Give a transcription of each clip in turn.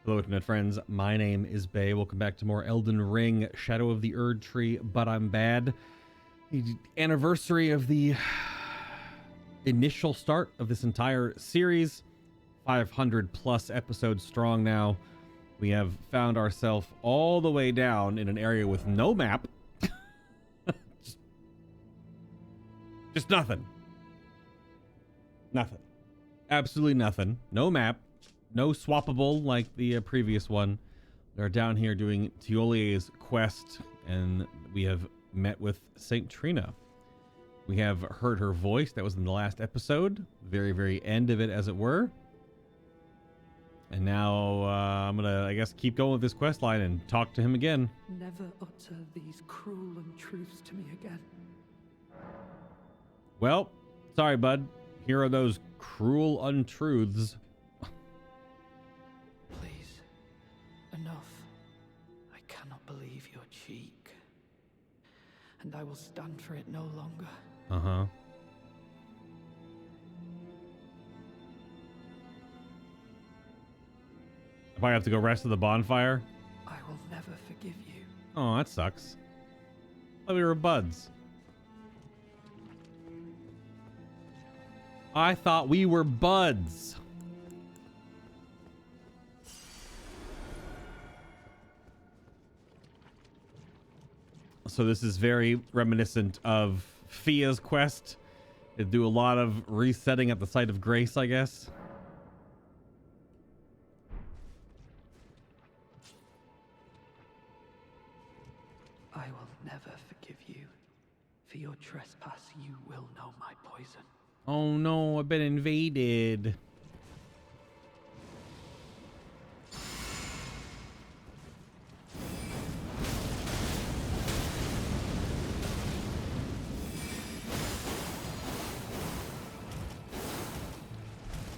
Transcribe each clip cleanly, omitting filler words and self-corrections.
Hello, internet friends. My name is Bay. Welcome back to more Elden Ring Shadow of the Erdtree, but I'm bad. The anniversary of the initial start of this entire series, 500 plus episodes strong now. We have found ourselves all the way down in an area with no map. just nothing. Nothing. Absolutely nothing. No map. No swappable like the previous one. They're down here doing Thiollier's quest, and we have met with Saint Trina. We have heard her voice. That was in the last episode, very, very end of it, as it were. And now I'm gonna, I guess, keep going with this quest line and talk to him again. Never utter these cruel untruths to me again. Well, sorry, bud. Here are those cruel untruths. Please, enough. I cannot believe your cheek. And I will stand for it no longer. Uh-huh. If I have to go rest at the bonfire? I will never forgive you. Oh, that sucks. I thought we were buds. I thought we were buds. So this is very reminiscent of Fia's quest. They do a lot of resetting at the site of grace, I guess. I will never forgive you. For your trespass, you will know my poison. Oh no, I've been invaded.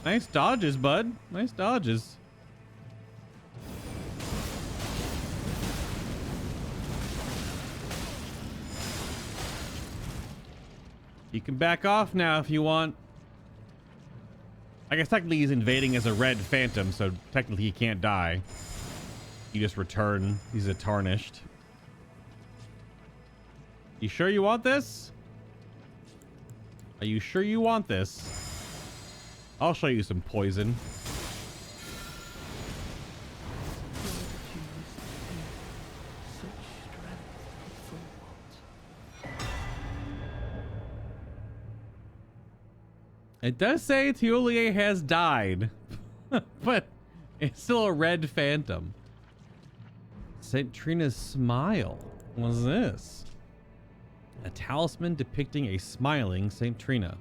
Nice dodges, bud. Nice dodges. You can back off now if you want. I guess technically he's invading as a red phantom, so technically he can't die. You just return. He's a tarnished. You sure you want this? Are you sure you want this? I'll show you some poison. It does say Thiollier has died, but it's still a red phantom. Saint Trina's smile. What's this? A talisman depicting a smiling Saint Trina.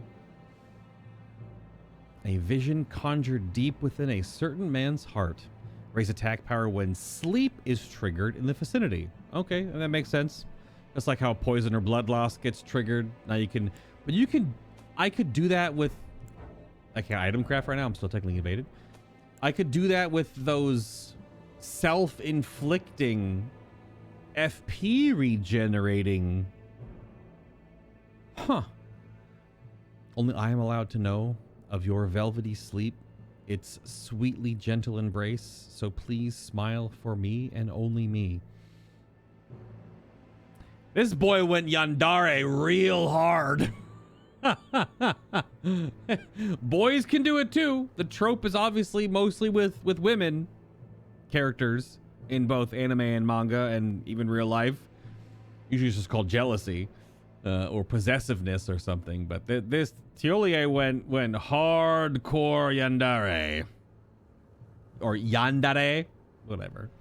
A vision conjured deep within a certain man's heart. Raise attack power when sleep is triggered in the vicinity. Okay, that makes sense. Just like how poison or blood loss gets triggered. Now you can, but you can, I could do that with, I can't item craft right now. I'm still technically invaded. I could do that with those self-inflicting FP regenerating. Huh. Only I am allowed to know of your velvety sleep, its sweetly gentle embrace, so please smile for me and only me. This boy went Yandere real hard. Boys can do it too. The trope is obviously mostly with women characters in both anime and manga and even real life. Usually it's just called jealousy. Or possessiveness or something, but this Thiollier went hardcore yandere or yandere, whatever.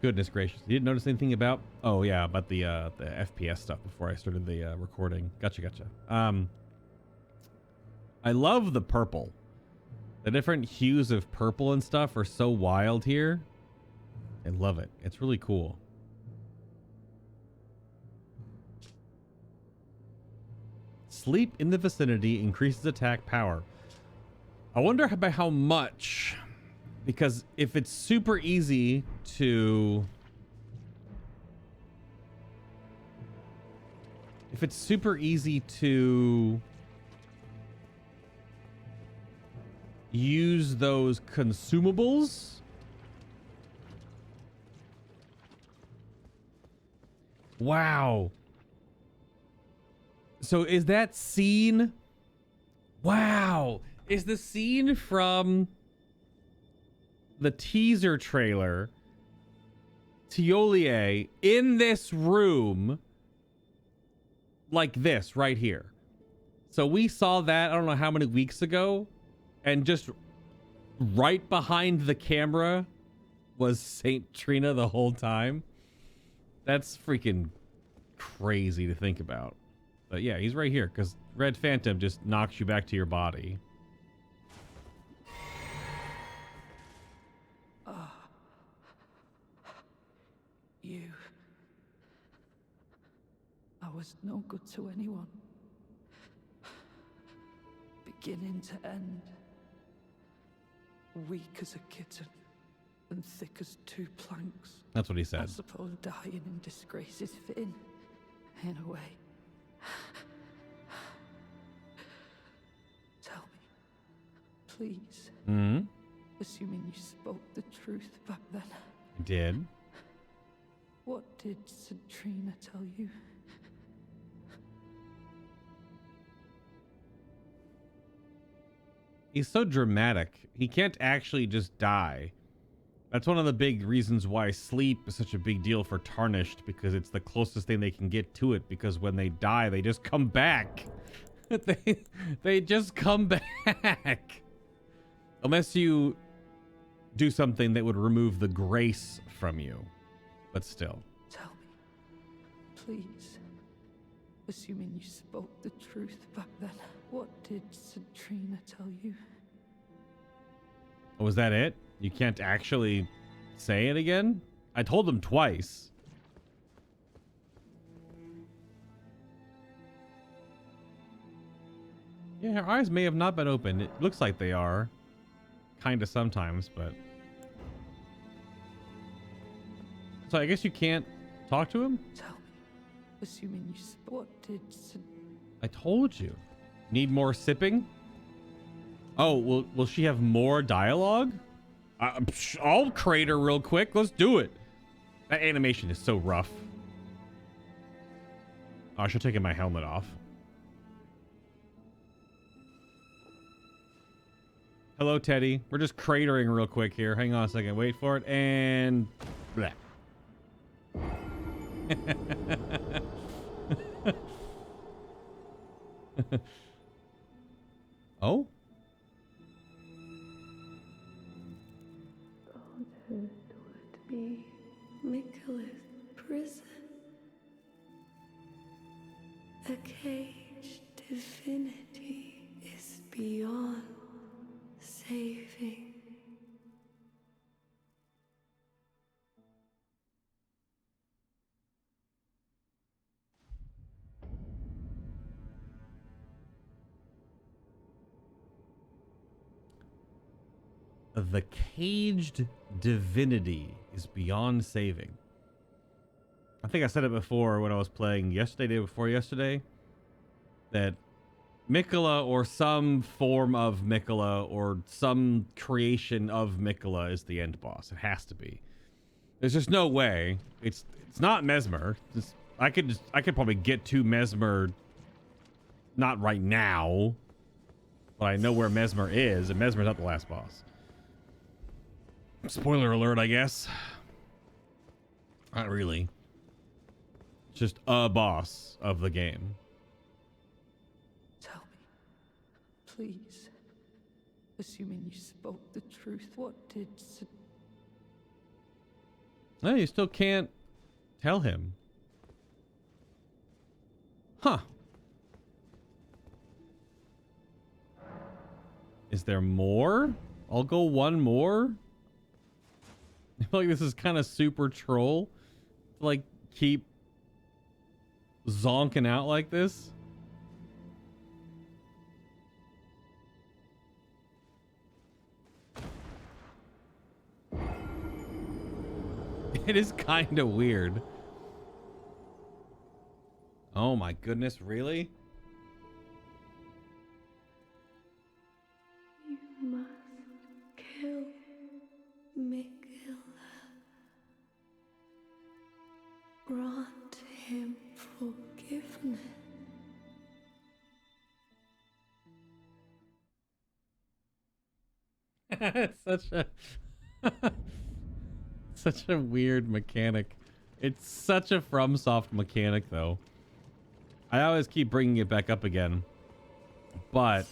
Goodness gracious! You didn't notice anything about? Oh yeah, about the FPS stuff before I started the recording. Gotcha. I love the purple. The different hues of purple and stuff are so wild here. I love it. It's really cool. Sleep in the vicinity increases attack power. I wonder by how much, because if it's super easy to use those consumables, Wow. So is that scene? Wow. Is the scene from the teaser trailer Thiollier in this room like this right here? So we saw that, I don't know how many weeks ago, and just right behind the camera was Saint Trina the whole time. That's freaking crazy to think about. But yeah, he's right here because Red Phantom just knocks you back to your body. You. I was no good to anyone. Beginning to end. Weak as a kitten and thick as two planks. That's what he I said. suppose dying in disgrace is fitting, in a way. Tell me, please. Mm-hmm. Assuming you spoke the truth back then. I did. What did St. Trina tell you? He's so dramatic. He can't actually just die. That's one of the big reasons why sleep is such a big deal for Tarnished, because it's the closest thing they can get to it, because when they die, they just come back. they just come back. Unless you do something that would remove the grace from you. But still. Tell me, please. Assuming you spoke the truth back then. What did St. Trina tell you? Was that it? You can't actually say it again? I told him twice. Yeah, her eyes may have not been open. It looks like they are. Kinda sometimes, but... So I guess you can't talk to him? Tell me, assuming you spoke, what did St. I told you. Need more sipping? Oh, will she have more dialogue? I'll crate her real quick. Let's do it. That animation is so rough. Oh, I should have taken my helmet off. Hello, Teddy. We're just cratering real quick here. Hang on a second. Wait for it. And... bleh. Oh? It would be Michaela's prison. A caged divinity is beyond saving. The caged divinity is beyond saving. I think I said it before when I was playing yesterday, day before yesterday, that Miquella or some form of Miquella or some creation of Miquella is the end boss. It has to be. There's just no way. It's not Mesmer. I could probably get to Mesmer, not right now, but I know where Mesmer is, and Mesmer's not the last boss. Spoiler alert, I guess. Not really. Just a boss of the game. Tell me, please. Assuming you spoke the truth, what did St. No, you still can't tell him. Huh. Is there more? I'll go one more. I feel like this is kind of super troll to like keep zonking out like this. It is kind of weird. Oh my goodness, really? You must kill Michaela. Grant him such a such a weird mechanic. It's such a FromSoft mechanic, though. I always keep bringing it back up again. But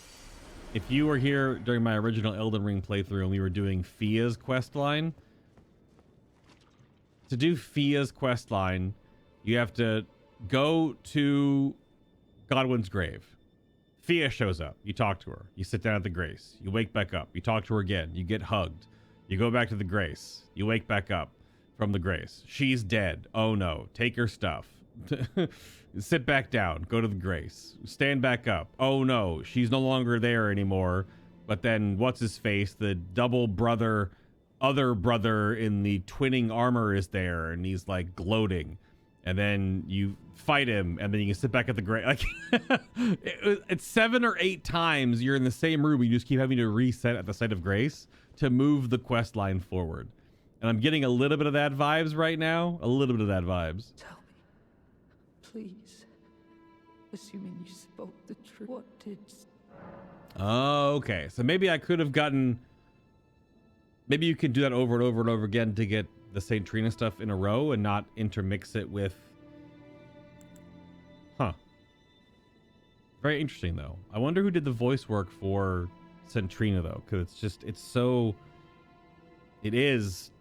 if you were here during my original Elden Ring playthrough and we were doing Fia's questline, to do Fia's questline, you have to go to Godwin's grave. Fia shows up. You talk to her. You sit down at the Grace. You wake back up. You talk to her again. You get hugged. You go back to the Grace. You wake back up from the Grace. She's dead. Oh no. Take her stuff. Sit back down. Go to the Grace. Stand back up. Oh no. She's no longer there anymore. But then what's his face? The double brother, other brother in the twinning armor is there, and he's like gloating. And then you fight him, and then you can sit back at the grave. Like, it's 7 or 8 times you're in the same room. You just keep having to reset at the site of grace to move the quest line forward. And I'm getting a little bit of that vibes right now. A little bit of that vibes. Tell me, please. Assuming you spoke the truth, what did... Oh, okay. So maybe I could have gotten... Maybe you can do that over and over and over again to get the St. Trina stuff in a row and not intermix it with... Huh. Very interesting, though. I wonder who did the voice work for St. Trina, though, because it's just, it's so... It is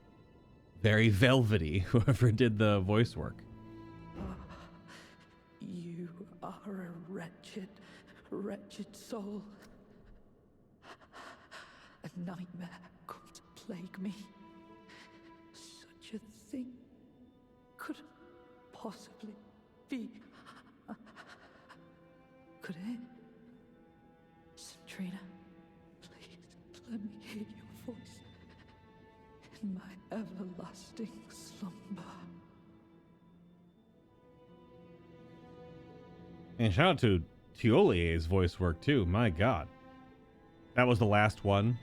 very velvety, whoever did the voice work. You are a wretched, wretched soul. A nightmare come to plague me. Such a thing could possibly be. Could it? Trina, please let me hear your voice in my everlasting slumber. And shout out to Thiollier's voice work too. My God. That was the last one.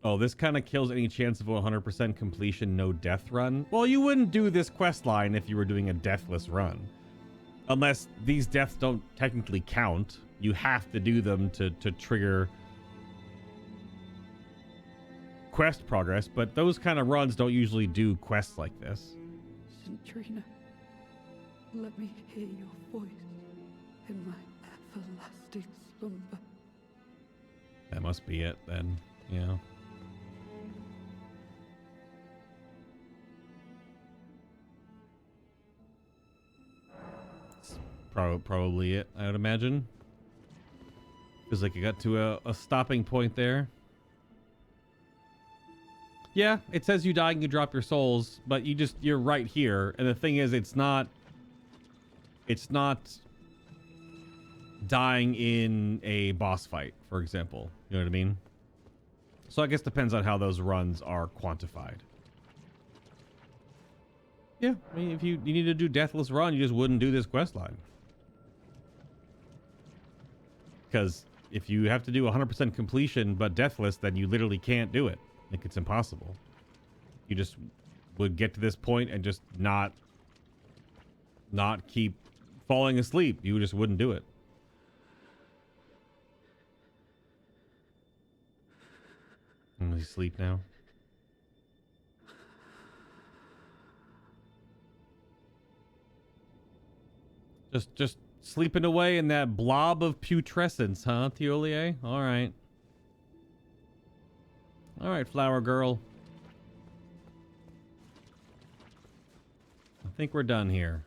Oh, this kind of kills any chance of a 100% completion, no death run. Well, you wouldn't do this quest line if you were doing a deathless run. Unless these deaths don't technically count. You have to do them to trigger quest progress, but those kind of runs don't usually do quests like this. Trina, let me hear your voice in my everlasting slumber. That must be it then, yeah. Probably it, I would imagine. Feels like you got to a stopping point there. Yeah, it says you die and you drop your souls, but you're right here. And the thing is, it's not dying in a boss fight, for example. You know what I mean? So I guess it depends on how those runs are quantified. Yeah, I mean, if you need to do Deathless Run, you just wouldn't do this quest line. Because if you have to do 100% completion but Deathless, then you literally can't do it. Like, it's impossible. You just would get to this point and just not keep falling asleep. You just wouldn't do it. Does he sleep now? Just sleeping away in that blob of putrescence, huh, Thiollier? All right. All right, flower girl. I think we're done here.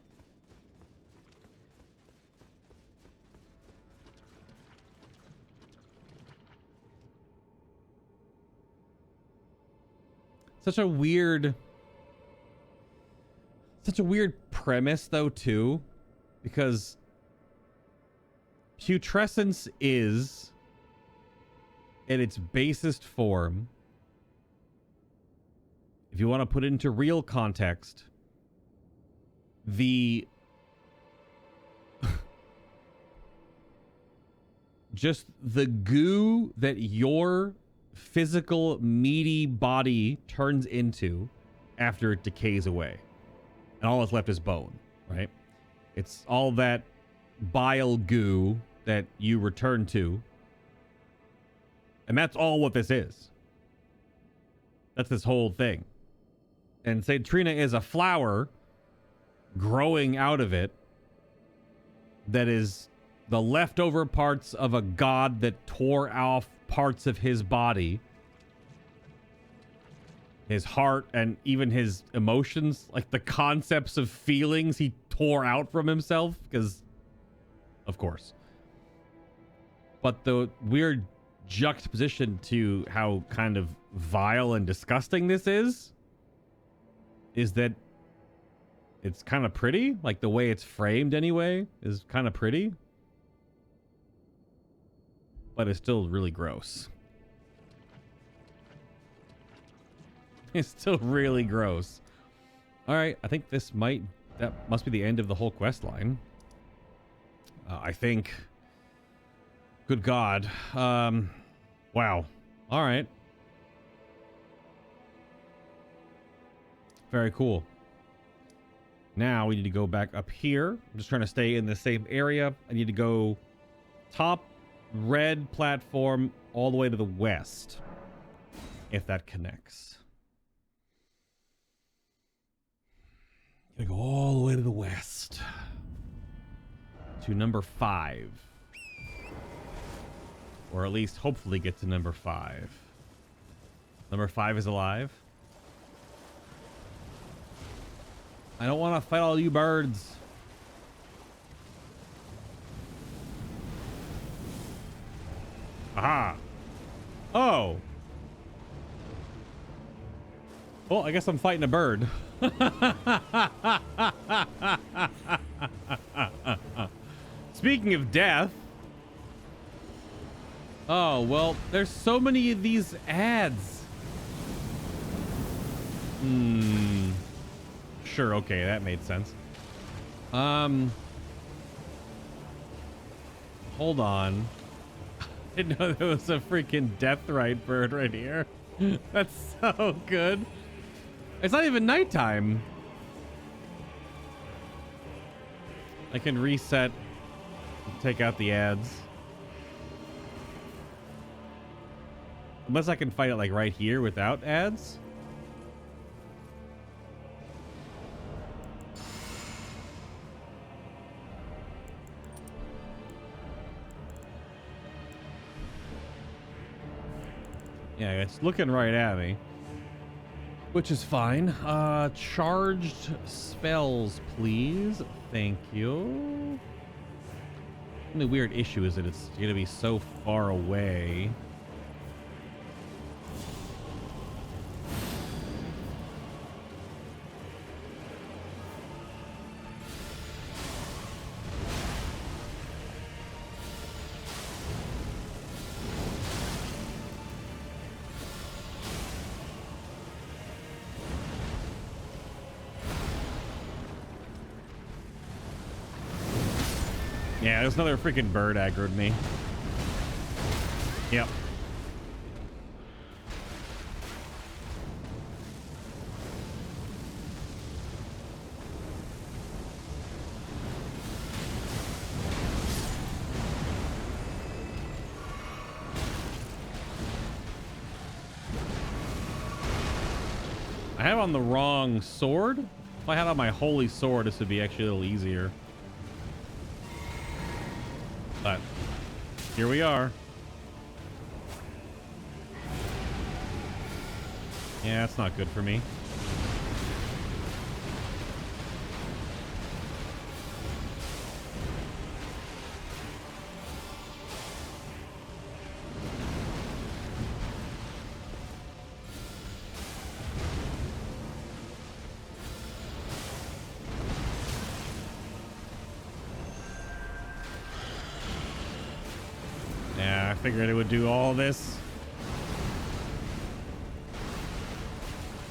Such a weird premise, though, too, because putrescence is, in its basest form, if you want to put it into real context, the just the goo that your physical meaty body turns into after it decays away, and all that's left is bone, right? It's all that bile goo that you return to And that's all what this is. That's this whole thing. And St. Trina is a flower growing out of it that is the leftover parts of a god that tore off parts of his body, his heart, and even his emotions, like the concepts of feelings he tore out from himself, because of course. But the weird juxtaposition to how kind of vile and disgusting this is that it's kind of pretty. Like the way it's framed anyway is kind of pretty, but it's still really gross. It's still really gross. All right, I think that must be the end of the whole quest line. I think. Good God. Wow. All right. Very cool. Now we need to go back up here. I'm just trying to stay in the same area. I need to go top red platform all the way to the west, if that connects. Gonna go all the way to the west to number 5. Or at least hopefully get to number 5. Number 5 is alive. I don't want to fight all you birds. Aha. Oh. Well, I guess I'm fighting a bird. Speaking of death. Oh, well, there's so many of these ads. Sure, okay, that made sense. Hold on. I didn't know there was a freaking Deathrite bird right here. That's so good. It's not even nighttime. I can reset, take out the ads. Unless I can fight it like right here without ads. Yeah, it's looking right at me, which is fine. Charged spells, please. Thank you. The weird issue is that it's going to be so far away. Yeah, there's another freaking bird aggroed me. Yep. I have on the wrong sword. If I had on my holy sword, this would be actually a little easier. But here we are. Yeah, that's not good for me. Yeah, I figured it would do all this.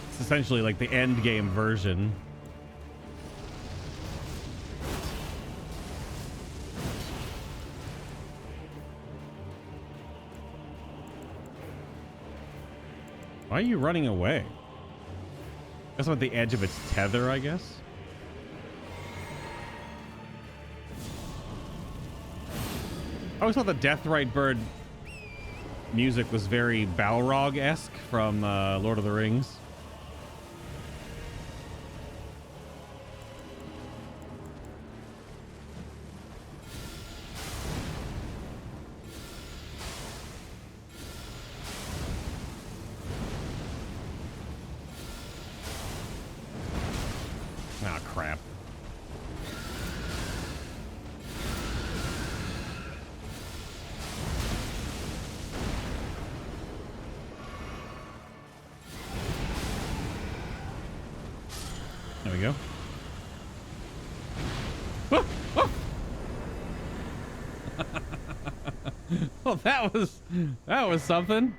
It's essentially like the end game version. Why are you running away? That's on the edge of its tether, I guess. I always thought the Deathrite bird music was very Balrog-esque from Lord of the Rings. Ah, crap. There we go. Ah, ah. Well, that was something.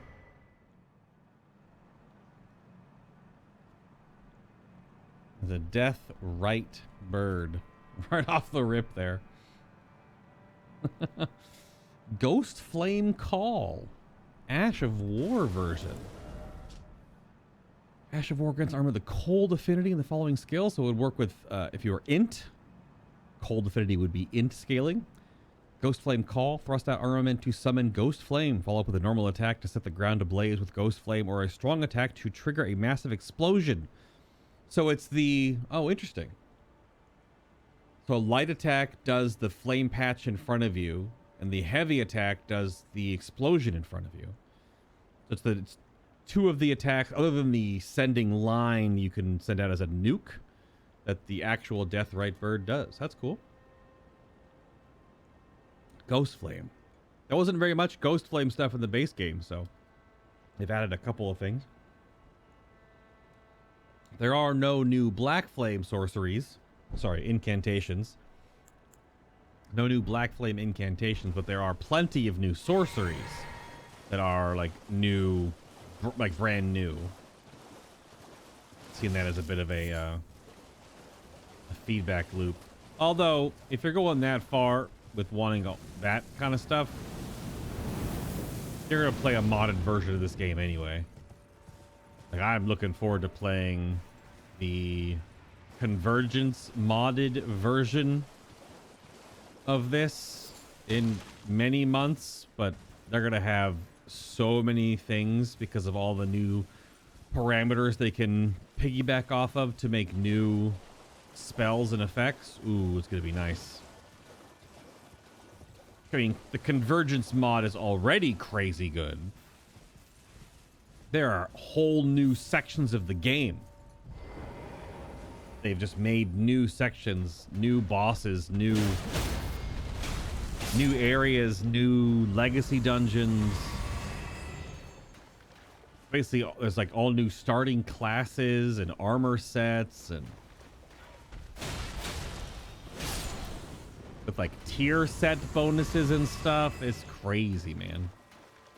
The death Rite bird. Right off the rip there. Ghost Flame Call. Ash of War version. Ash of War grants armor the cold affinity in the following skill. So it would work with, if you were int, cold affinity would be int scaling. Ghost Flame Call. Thrust out armament to summon Ghost Flame. Follow up with a normal attack to set the ground ablaze with Ghost Flame, or a strong attack to trigger a massive explosion. So it's the... Oh, interesting. So light attack does the flame patch in front of you, and the heavy attack does the explosion in front of you. So it's two of the attacks, other than the sending line you can send out as a nuke, that the actual Death Rite bird does. That's cool. Ghost Flame. There wasn't very much Ghost Flame stuff in the base game, so they've added a couple of things. There are no new Black Flame sorceries. Sorry, incantations. No new Black Flame incantations, but there are plenty of new sorceries that are like new, like brand new. Seeing that as a bit of a feedback loop. Although, if you're going that far with wanting that kind of stuff, you're going to play a modded version of this game anyway. Like, I'm looking forward to playing the Convergence modded version of this in many months, but they're going to have so many things because of all the new parameters they can piggyback off of to make new spells and effects. Ooh, it's going to be nice. I mean, the Convergence mod is already crazy good. There are whole new sections of the game. They've just made new sections, new bosses, new areas, new legacy dungeons. Basically, there's like all new starting classes and armor sets, and with like tier set bonuses and stuff. It's crazy, man.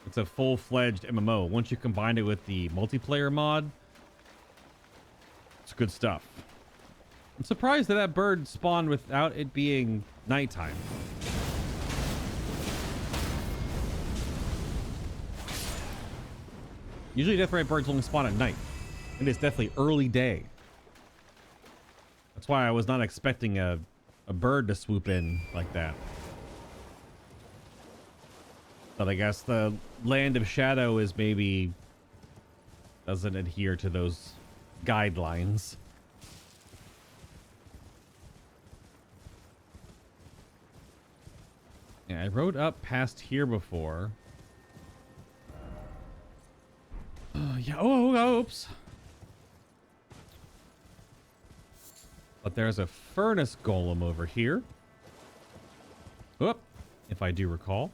It's a full-fledged MMO. Once you combine it with the multiplayer mod, it's good stuff. I'm surprised that that bird spawned without it being nighttime. Usually Death Rite birds only spawn at night. And it's definitely early day. That's why I was not expecting a bird to swoop in like that. But I guess the Land of Shadow is maybe doesn't adhere to those guidelines. Yeah, I rode up past here before. Yeah. Oh, oops. But there's a furnace golem over here. Oop, if I do recall.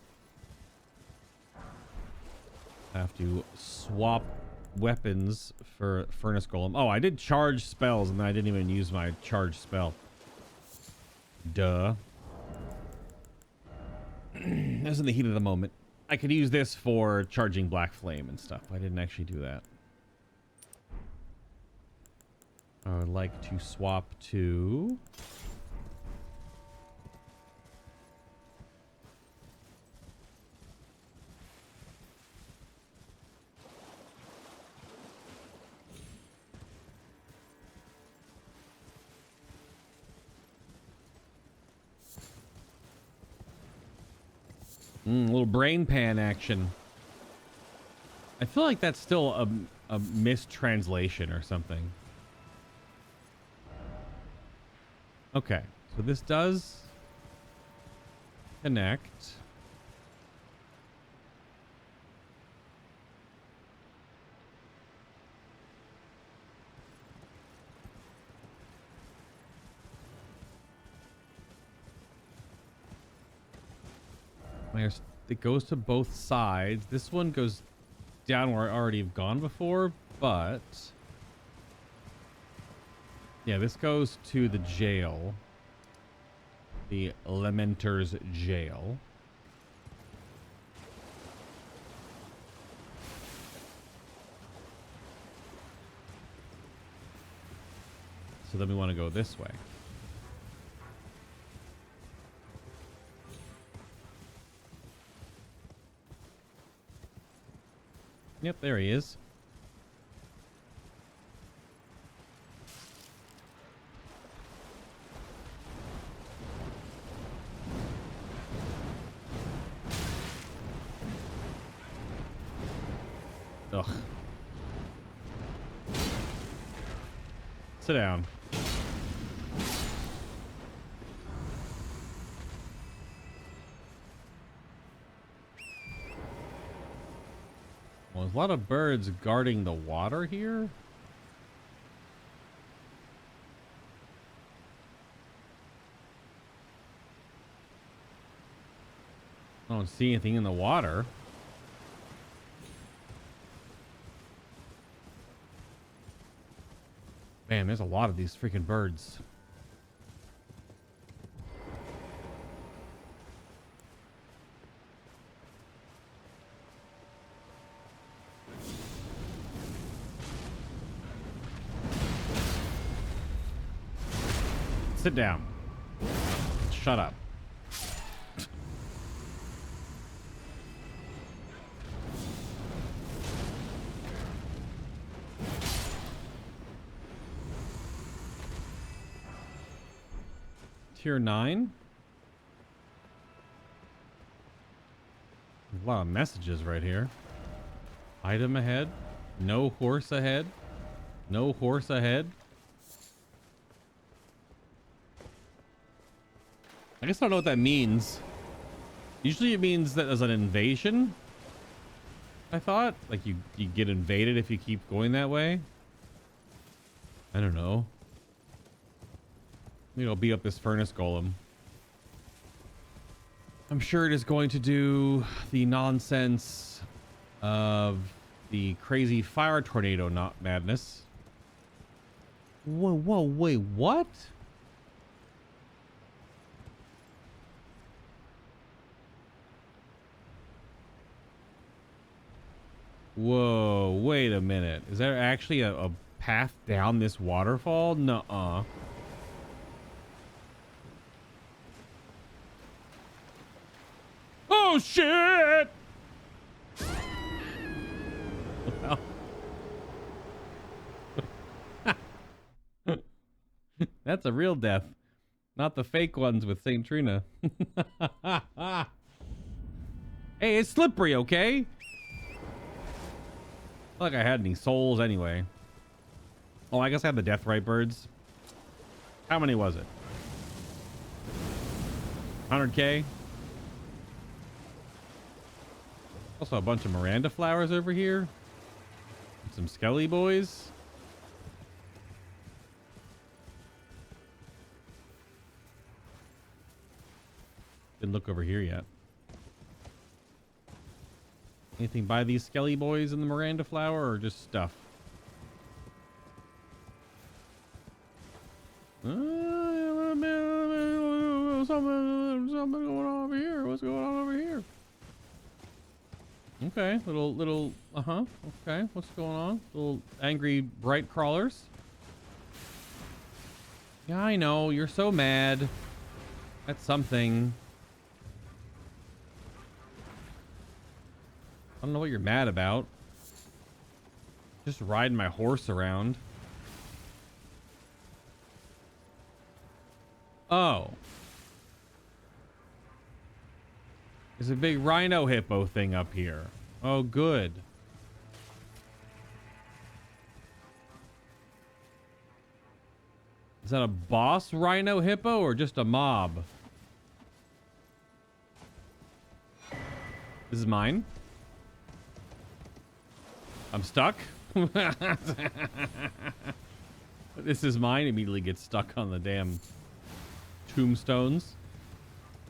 I have to swap weapons for furnace golem. Oh, I did charge spells and I didn't even use my charge spell. Duh. That's in the heat of the moment. I could use this for charging Black Flame and stuff. I didn't actually do that. I would like to swap to... a little brain pan action. I feel like that's still a mistranslation or something. Okay, so this does connect. It goes to both sides. This one goes down where I already have gone before, but yeah, this goes to the jail, the Lamenter's jail. So then we want to go this way. Yep, there he is. Ugh. Sit down. Well, there's a lot of birds guarding the water here. I don't see anything in the water. Man, there's a lot of these freaking birds. Sit down. Shut up. Tier 9. A lot of messages right here. Item ahead. No horse ahead. No horse ahead. I guess I don't know what that means. Usually it means that there's an invasion. I thought. Like you get invaded if you keep going that way. I don't know. Maybe I'll beat up this furnace golem. I'm sure it is going to do the nonsense of the crazy fire tornado madness. Whoa, wait, what? Whoa, wait a minute. Is there actually a path down this waterfall? Nuh-uh. Oh, shit! Well. That's a real death. Not the fake ones with St. Trina. Hey, it's slippery, okay? Not like I had any souls anyway. Oh, I guess I had the Deathrite birds. How many was it? 100k? Also a bunch of Miranda flowers over here. Some Skelly boys. Didn't look over here yet. Anything by these Skelly boys in the Miranda flower or just stuff? Something going on over here. What's going on over here? Okay, little, okay, what's going on? Little angry bright crawlers. Yeah, I know, you're so mad. That's something. I don't know what you're mad about. Just riding my horse around. Oh. There's a big rhino hippo thing up here. Oh, good. Is that a boss rhino hippo or just a mob? This is mine. I'm stuck. This is mine. Immediately gets stuck on the damn tombstones.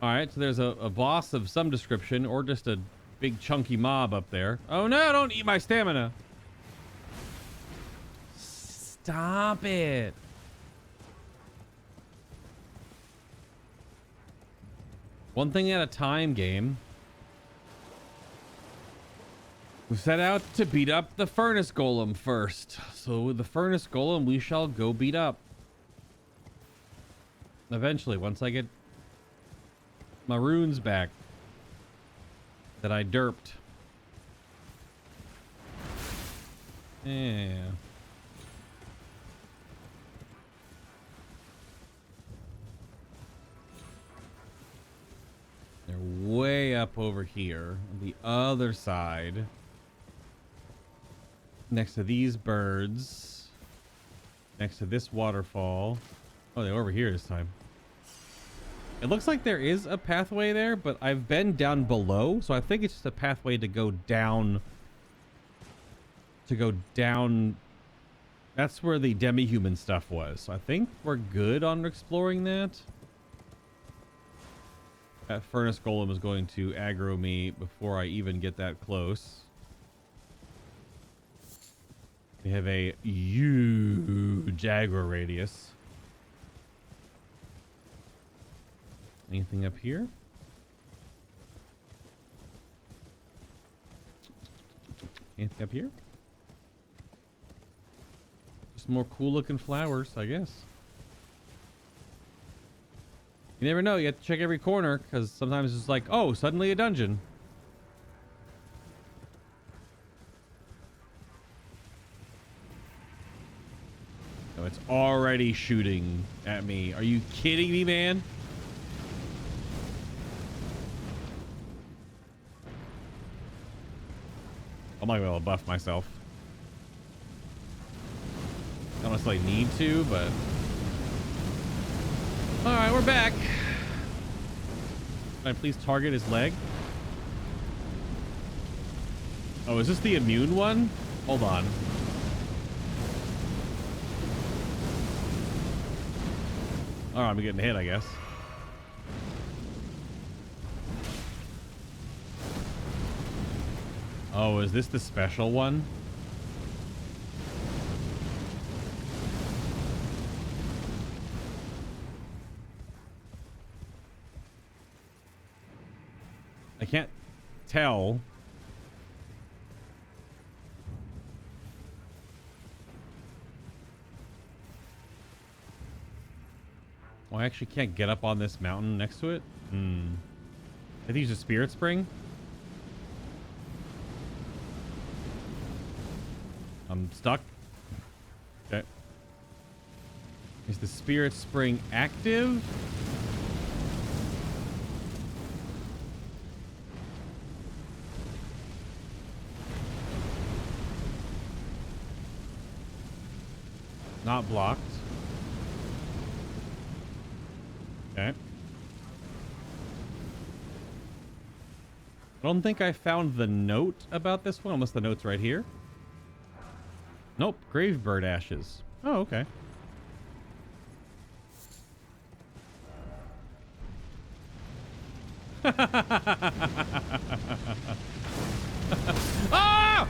All right, so there's a boss of some description or just a big chunky mob up there. Oh no, don't eat my stamina. Stop it. One thing at a time, game. We set out to beat up the furnace golem first. So with the furnace golem, we shall go beat up. Eventually, once I get my runes back that I derped. Yeah. They're way up over here on the other side. Next to these birds. Next to this waterfall. Oh, they're over here this time. It looks like there is a pathway there, but I've been down below, so I think it's just a pathway to go down. That's where the demi-human stuff was. So I think we're good on exploring that. That furnace golem is going to aggro me before I even get that close. We have a huge aggro radius. Anything up here? Anything up here? Just more cool looking flowers, I guess. You never know. You have to check every corner because sometimes it's like, oh, suddenly a dungeon. Oh, it's already shooting at me. Are you kidding me, man? I'm not gonna be able to buff myself. I don't necessarily need to, but... Alright, we're back. Can I please target his leg? Oh, is this the immune one? Hold on. Alright, I'm getting hit, I guess. Oh, is this the special one? I can't tell. Oh, I actually can't get up on this mountain next to it? I think it's a spirit spring. I'm stuck. Okay. Is the spirit spring active? Not blocked. Okay. I don't think I found the note about this one, unless the note's right here. Nope, gravebird ashes. Oh, okay. Ah!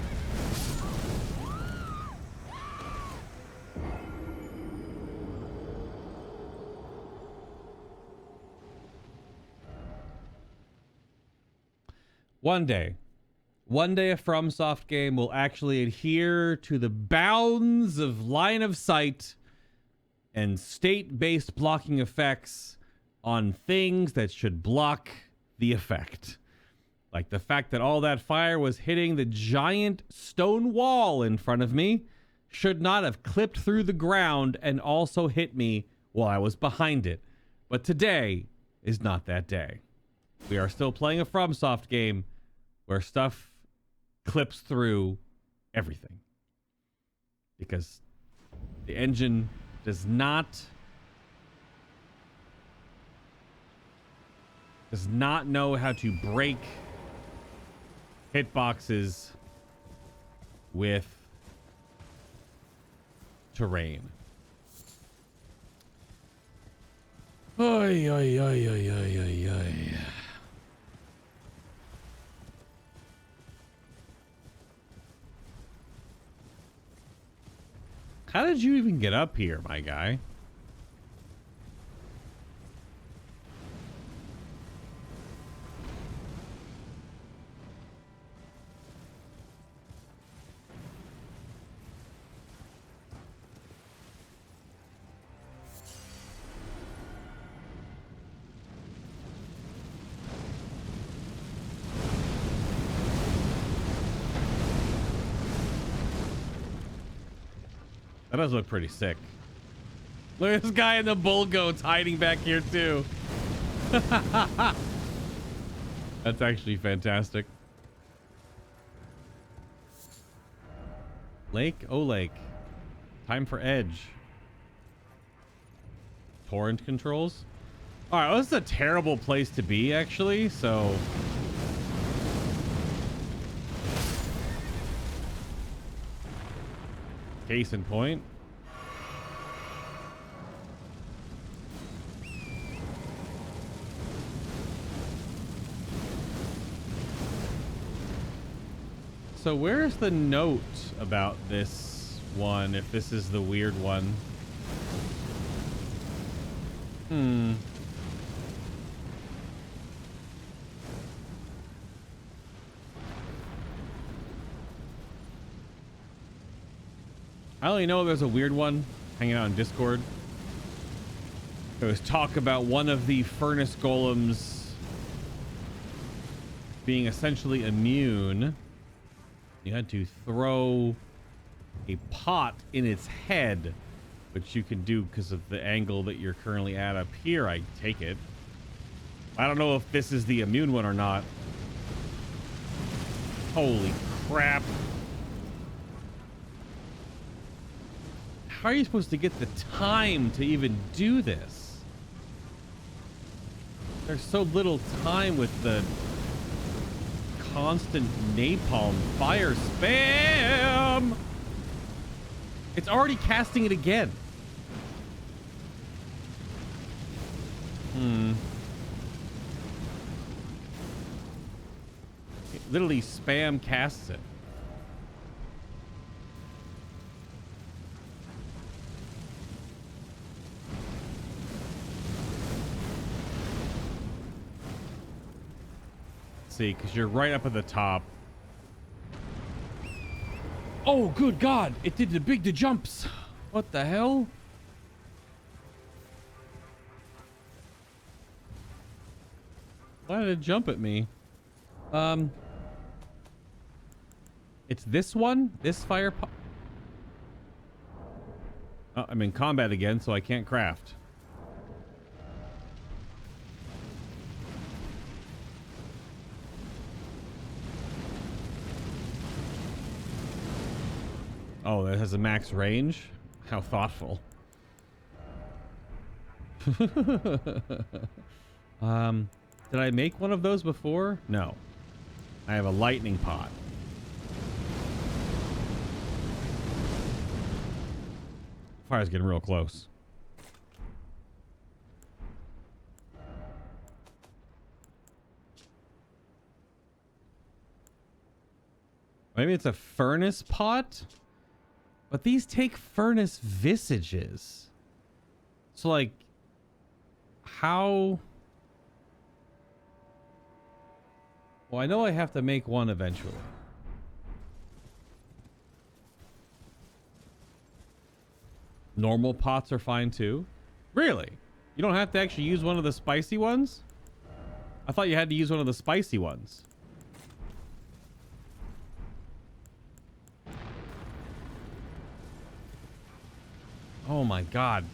One day a FromSoft game will actually adhere to the bounds of line of sight and state-based blocking effects on things that should block the effect. Like the fact that all that fire was hitting the giant stone wall in front of me should not have clipped through the ground and also hit me while I was behind it. But today is not that day. We are still playing a FromSoft game where stuff clips through everything. Because the engine does not does not know how to break hitboxes with terrain. Oy, oy, oy, oy, oy, oy, oy. How did you even get up here, my guy? That does look pretty sick. Look at this guy in the bull goats hiding back here too. That's actually fantastic. Lake, oh lake. Time for edge. Torrent controls. All right, well, this is a terrible place to be actually, so. Case in point. So where's the note about this one, if this is the weird one? I only know there's a weird one hanging out in Discord. There was talk about one of the furnace golems being essentially immune. You had to throw a pot in its head, which you can do because of the angle that you're currently at up here, I take it. I don't know if this is the immune one or not. Holy crap. How are you supposed to get the time to even do this? There's so little time with the constant napalm fire spam. It's already casting it again. It literally spam casts it. See, because you're right up at the top. Oh, good God. It did the jumps. What the hell? Why did it jump at me? It's this one? This fire pot? Oh, I'm in combat again, so I can't craft. Oh, that has a max range? How thoughtful. Did I make one of those before? No. I have a lightning pot. Fire's getting real close. Maybe it's a furnace pot? But these take furnace visages. So, like, how? Well, I know I have to make one eventually. Normal pots are fine too. Really? You don't have to actually use one of the spicy ones? I thought you had to use one of the spicy ones. Oh my God.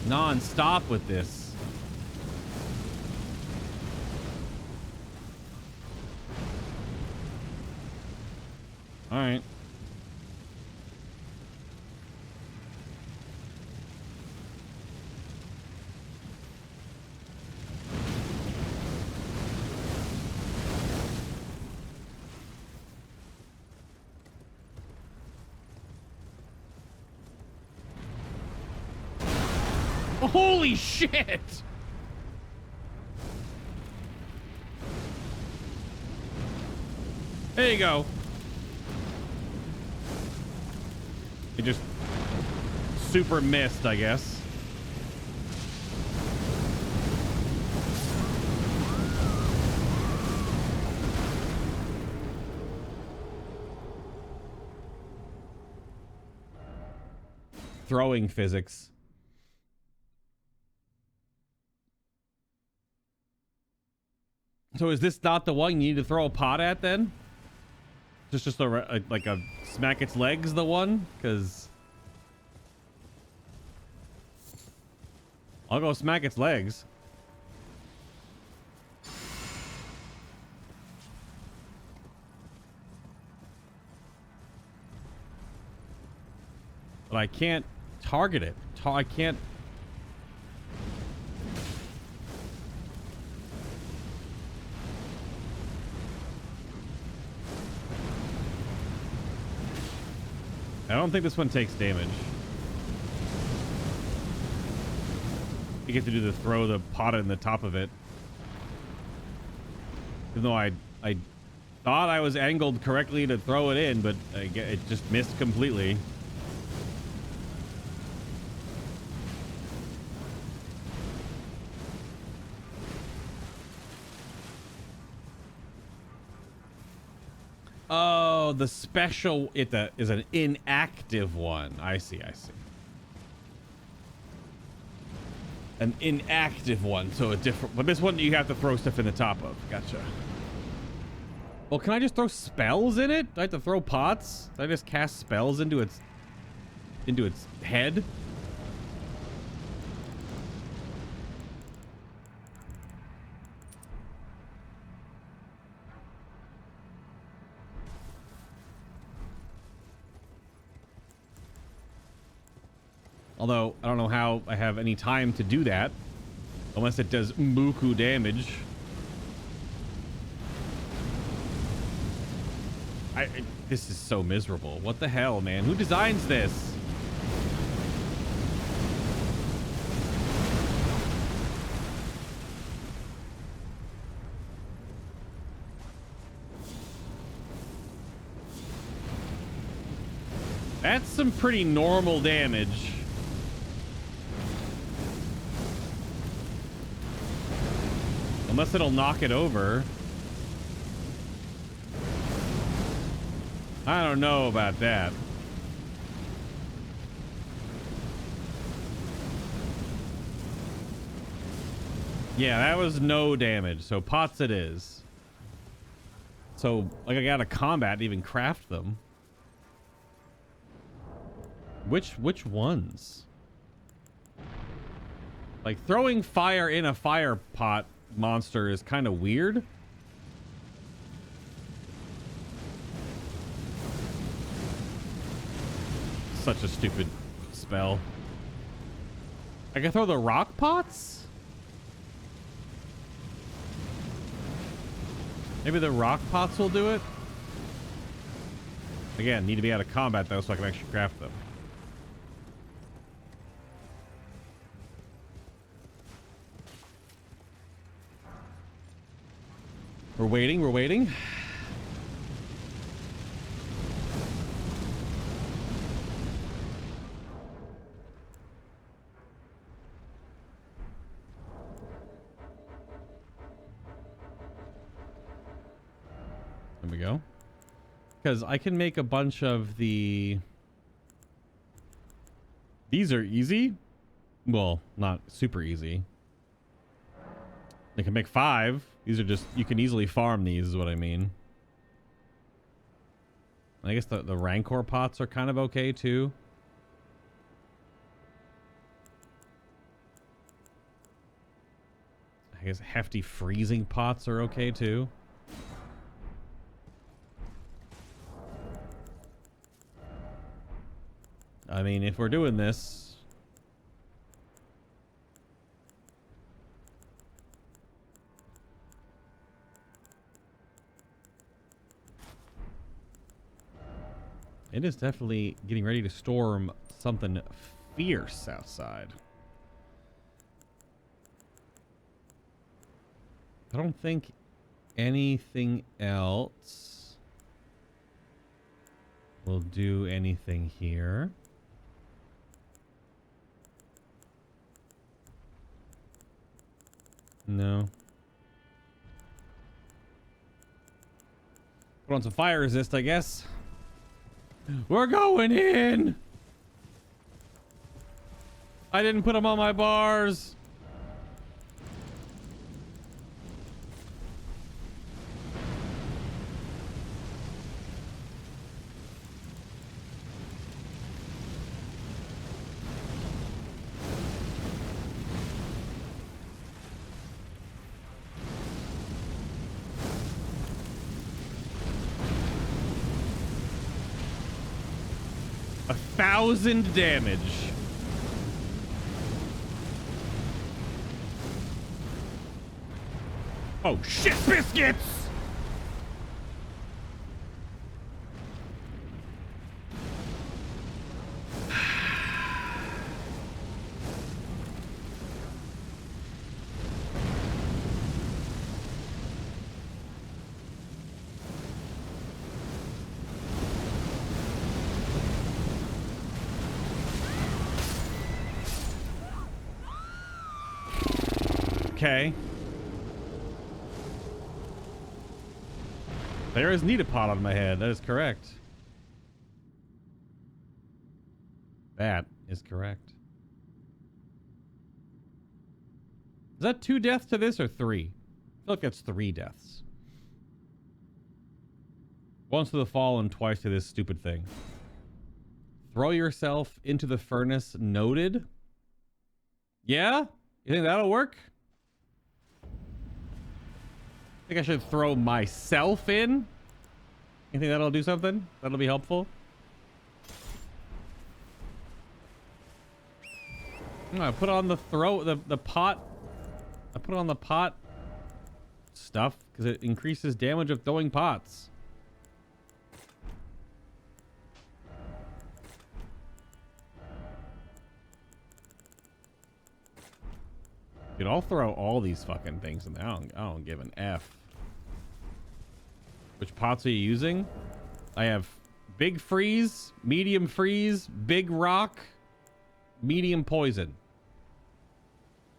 Non-stop with this. All right. Holy shit! There you go. It just super missed, I guess. Throwing physics. So is this not the one you need to throw a pot at then? Just like a smack its legs the one? Because I'll go smack its legs. But I can't target it. I can't. I don't think this one takes damage. You get to do the throw the pot in the top of it. Even though I thought I was angled correctly to throw it in, but it just missed completely. Oh, the special is an inactive one. I see. An inactive one, so a different. But this one you have to throw stuff in the top of. Gotcha. Well, can I just throw spells in it? Do I have to throw pots? Do I just cast spells into its head? Although, I don't know how I have any time to do that. Unless it does buku damage. This is so miserable. What the hell, man? Who designs this? That's some pretty normal damage. Unless it'll knock it over. I don't know about that. Yeah, that was no damage. So pots it is. So, like, I got a combat to even craft them. Which ones? Like, throwing fire in a fire pot monster is kind of weird. Such a stupid spell. I can throw the rock pots? Maybe the rock pots will do it? Again, need to be out of combat though so I can actually craft them. We're waiting, we're waiting. There we go. Because I can make a bunch of the... These are easy. Well, not super easy. I can make 5. These are just, you can easily farm these is what I mean. I guess the Rancor pots are kind of okay too. I guess hefty freezing pots are okay too. I mean, if we're doing this... It is definitely getting ready to storm something fierce outside. I don't think anything else will do anything here. No. Put on some fire resist, I guess. We're going in. I didn't put them on my bars. A 1,000 damage. Oh shit, biscuits! Okay. There is Needapod on my head. That is correct. That is correct. Is that 2 deaths to this or 3? I feel like that's 3 deaths. Once to the fall and twice to this stupid thing. Throw yourself into the furnace. Noted. Yeah? You think that'll work? I think I should throw myself in. You think that'll do something? That'll be helpful? No, I put on the pot. I put on the pot stuff because it increases damage of throwing pots. Dude, I'll throw all these fucking things in there. I don't give an F. Which pots are you using? I have big freeze, medium freeze, big rock, medium poison.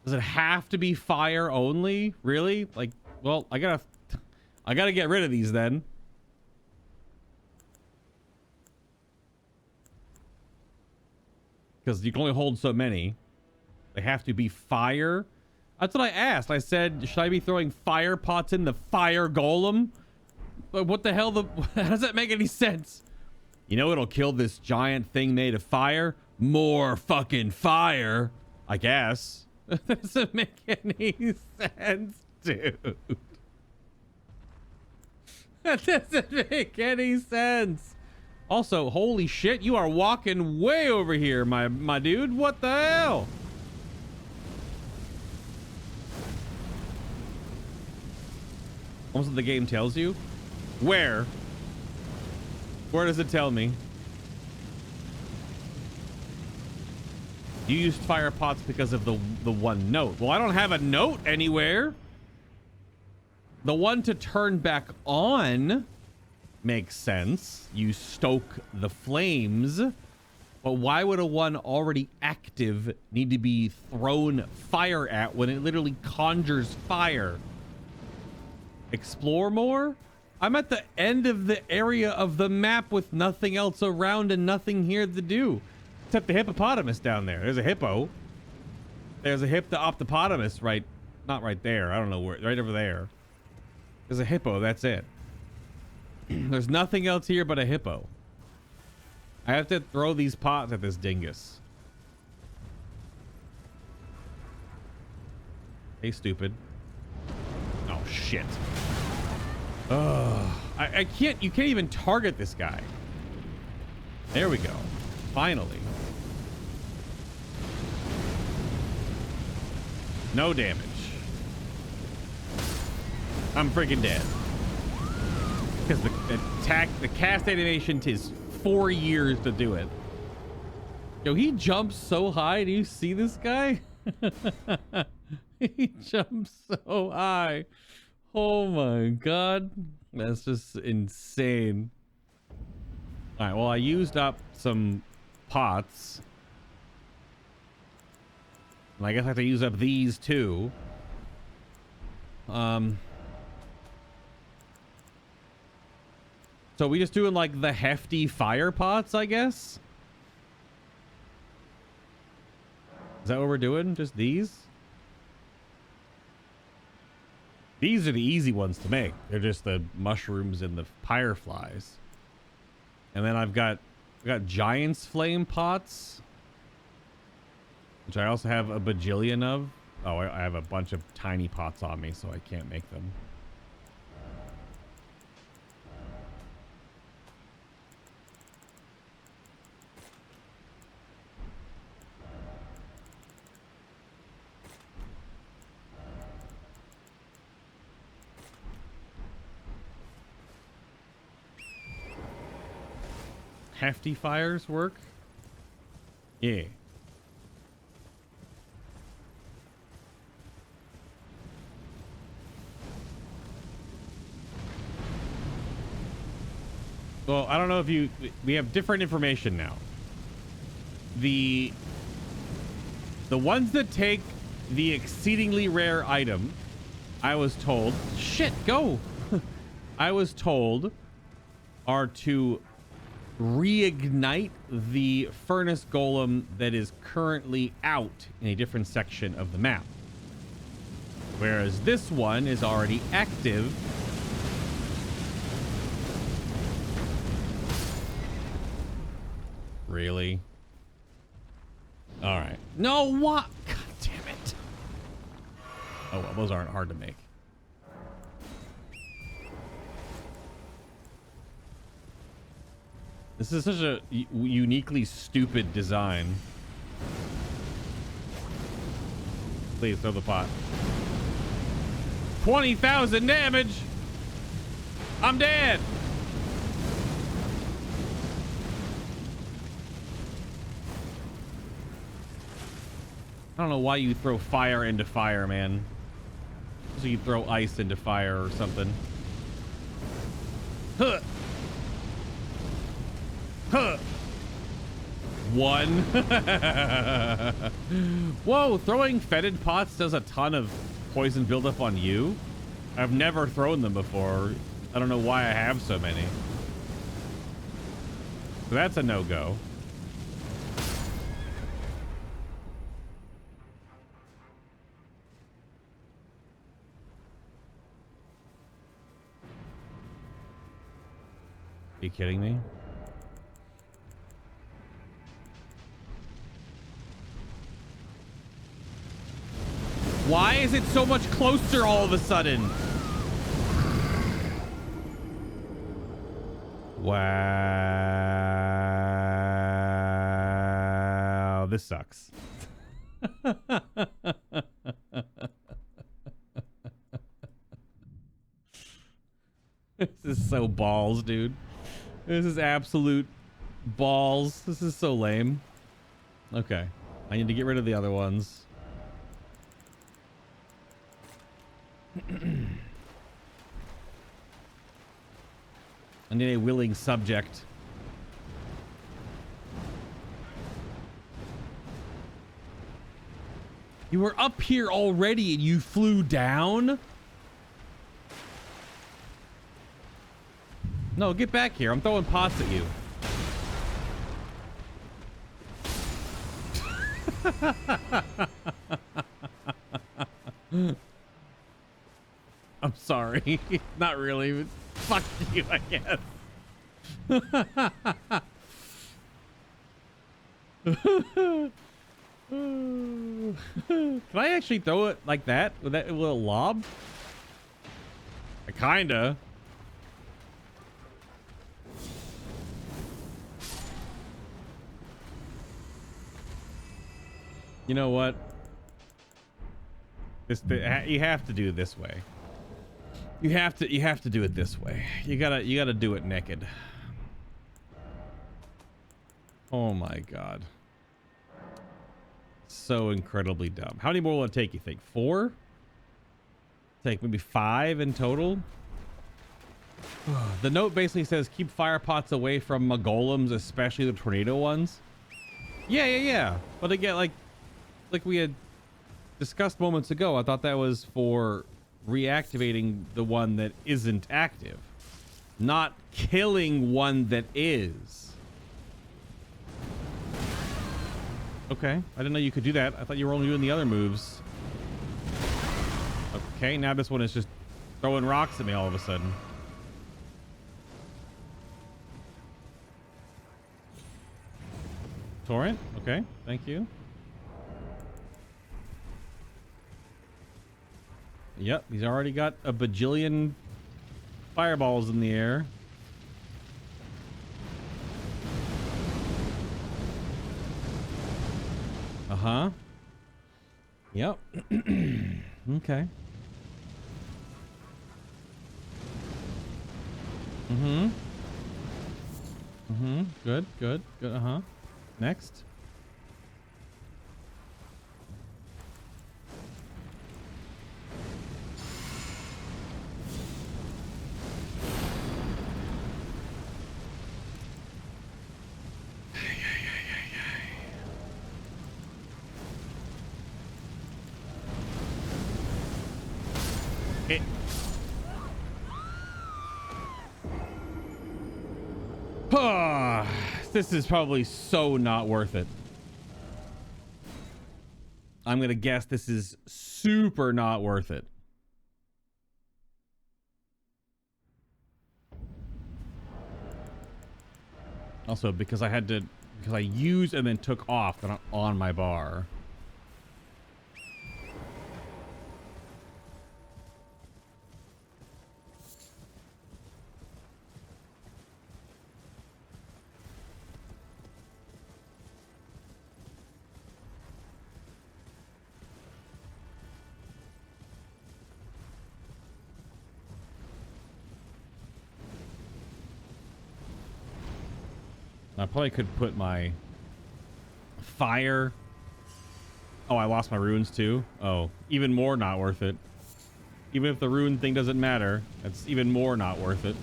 Does it have to be fire only? Really? Like, well, I gotta get rid of these then. Because you can only hold so many. They have to be fire. That's what I asked. I said, should I be throwing fire pots in the fire golem? But what the hell? How does that make any sense? You know it'll kill this giant thing made of fire? More fucking fire, I guess. That doesn't make any sense, dude. That doesn't make any sense. Also, holy shit, you are walking way over here, my dude. What the hell? Almost what the game tells you. Where? Where does it tell me? You used fire pots because of the one note. Well, I don't have a note anywhere. The one to turn back on makes sense. You stoke the flames. But why would a one already active need to be thrown fire at when it literally conjures fire? Explore more? I'm at the end of the area of the map with nothing else around and nothing here to do. Except the hippopotamus down there. There's a hippo. There's a hippopotamus right, not right there. I don't know where, right over there. There's a hippo, that's it. There's nothing else here but a hippo. I have to throw these pots at this dingus. Hey, stupid. Oh, shit. I can't, you can't even target this guy. There we go. Finally. No damage. I'm freaking dead. Because the cast animation takes 4 years to do it. Yo, he jumps so high. Do you see this guy? He jumps so high. Oh my god. That's just insane. Alright, well, I used up some pots. And I guess I have to use up these too. So we just doing like the hefty fire pots, I guess? Is that what we're doing? Just these? These are the easy ones to make. They're just the mushrooms and the fireflies. And then I've got giant's flame pots, which I also have a bajillion of. Oh, I have a bunch of tiny pots on me, so I can't make them. Hefty fires work? Yeah. Well, I don't know if we have different information now. The ones that take the exceedingly rare item, I was told, shit, go. I was told are to reignite the furnace golem that is currently out in a different section of the map. Whereas this one is already active. Really? All right. No, what? God damn it. Oh, well, those aren't hard to make. This is such a uniquely stupid design. Please throw the pot. 20,000 damage. I'm dead. I don't know why you throw fire into fire, man. So you throw ice into fire or something. Huh. Huh. One. Whoa, throwing fetid pots does a ton of poison buildup on you. I've never thrown them before. I don't know why I have so many. So that's a no-go. Are you kidding me? Why is it so much closer all of a sudden? Wow. This sucks. This is so balls, dude. This is absolute balls. This is so lame. Okay. I need to get rid of the other ones. I need a willing subject. You were up here already and you flew down? No, get back here. I'm throwing pots at you. I'm sorry. Not really, but fuck you, I guess. Can I actually throw it like that? With that little lob? Kinda. You know what? You have to do it this way. You have to do it this way. You gotta do it naked. Oh my god. So incredibly dumb. How many more will it take, you think? 4? Take maybe 5 in total. The note basically says keep fire pots away from golems, especially the tornado ones. Yeah. But again, like we had discussed moments ago, I thought that was for reactivating the one that isn't active, not killing one that is. Okay, I didn't know you could do that. I thought you were only doing the other moves. Okay, now this one is just throwing rocks at me all of a sudden. Torrent, okay, thank you. Yep, he's already got a bajillion fireballs in the air. Uh-huh. Yep. Okay. Good. Uh-huh. Next. This is probably so not worth it. I'm gonna guess this is super not worth it. Also, because I used and then took off on my bar. I probably could put my fire. Oh, I lost my runes too. Oh, even more not worth it. Even if the rune thing doesn't matter, it's even more not worth it.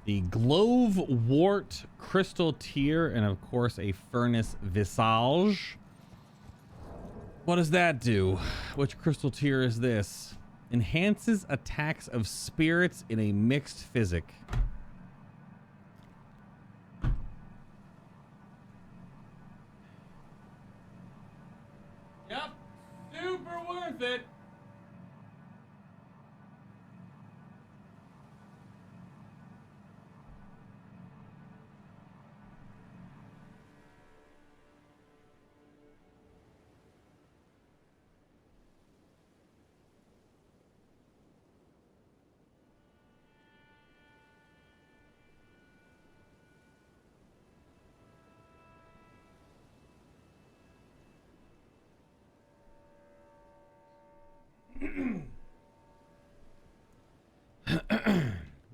The Glowwort Crystal Tear, and of course a Furnace Visage. What does that do? Which Crystal Tear is this? Enhances attacks of spirits in a mixed physic. Yep, super worth it.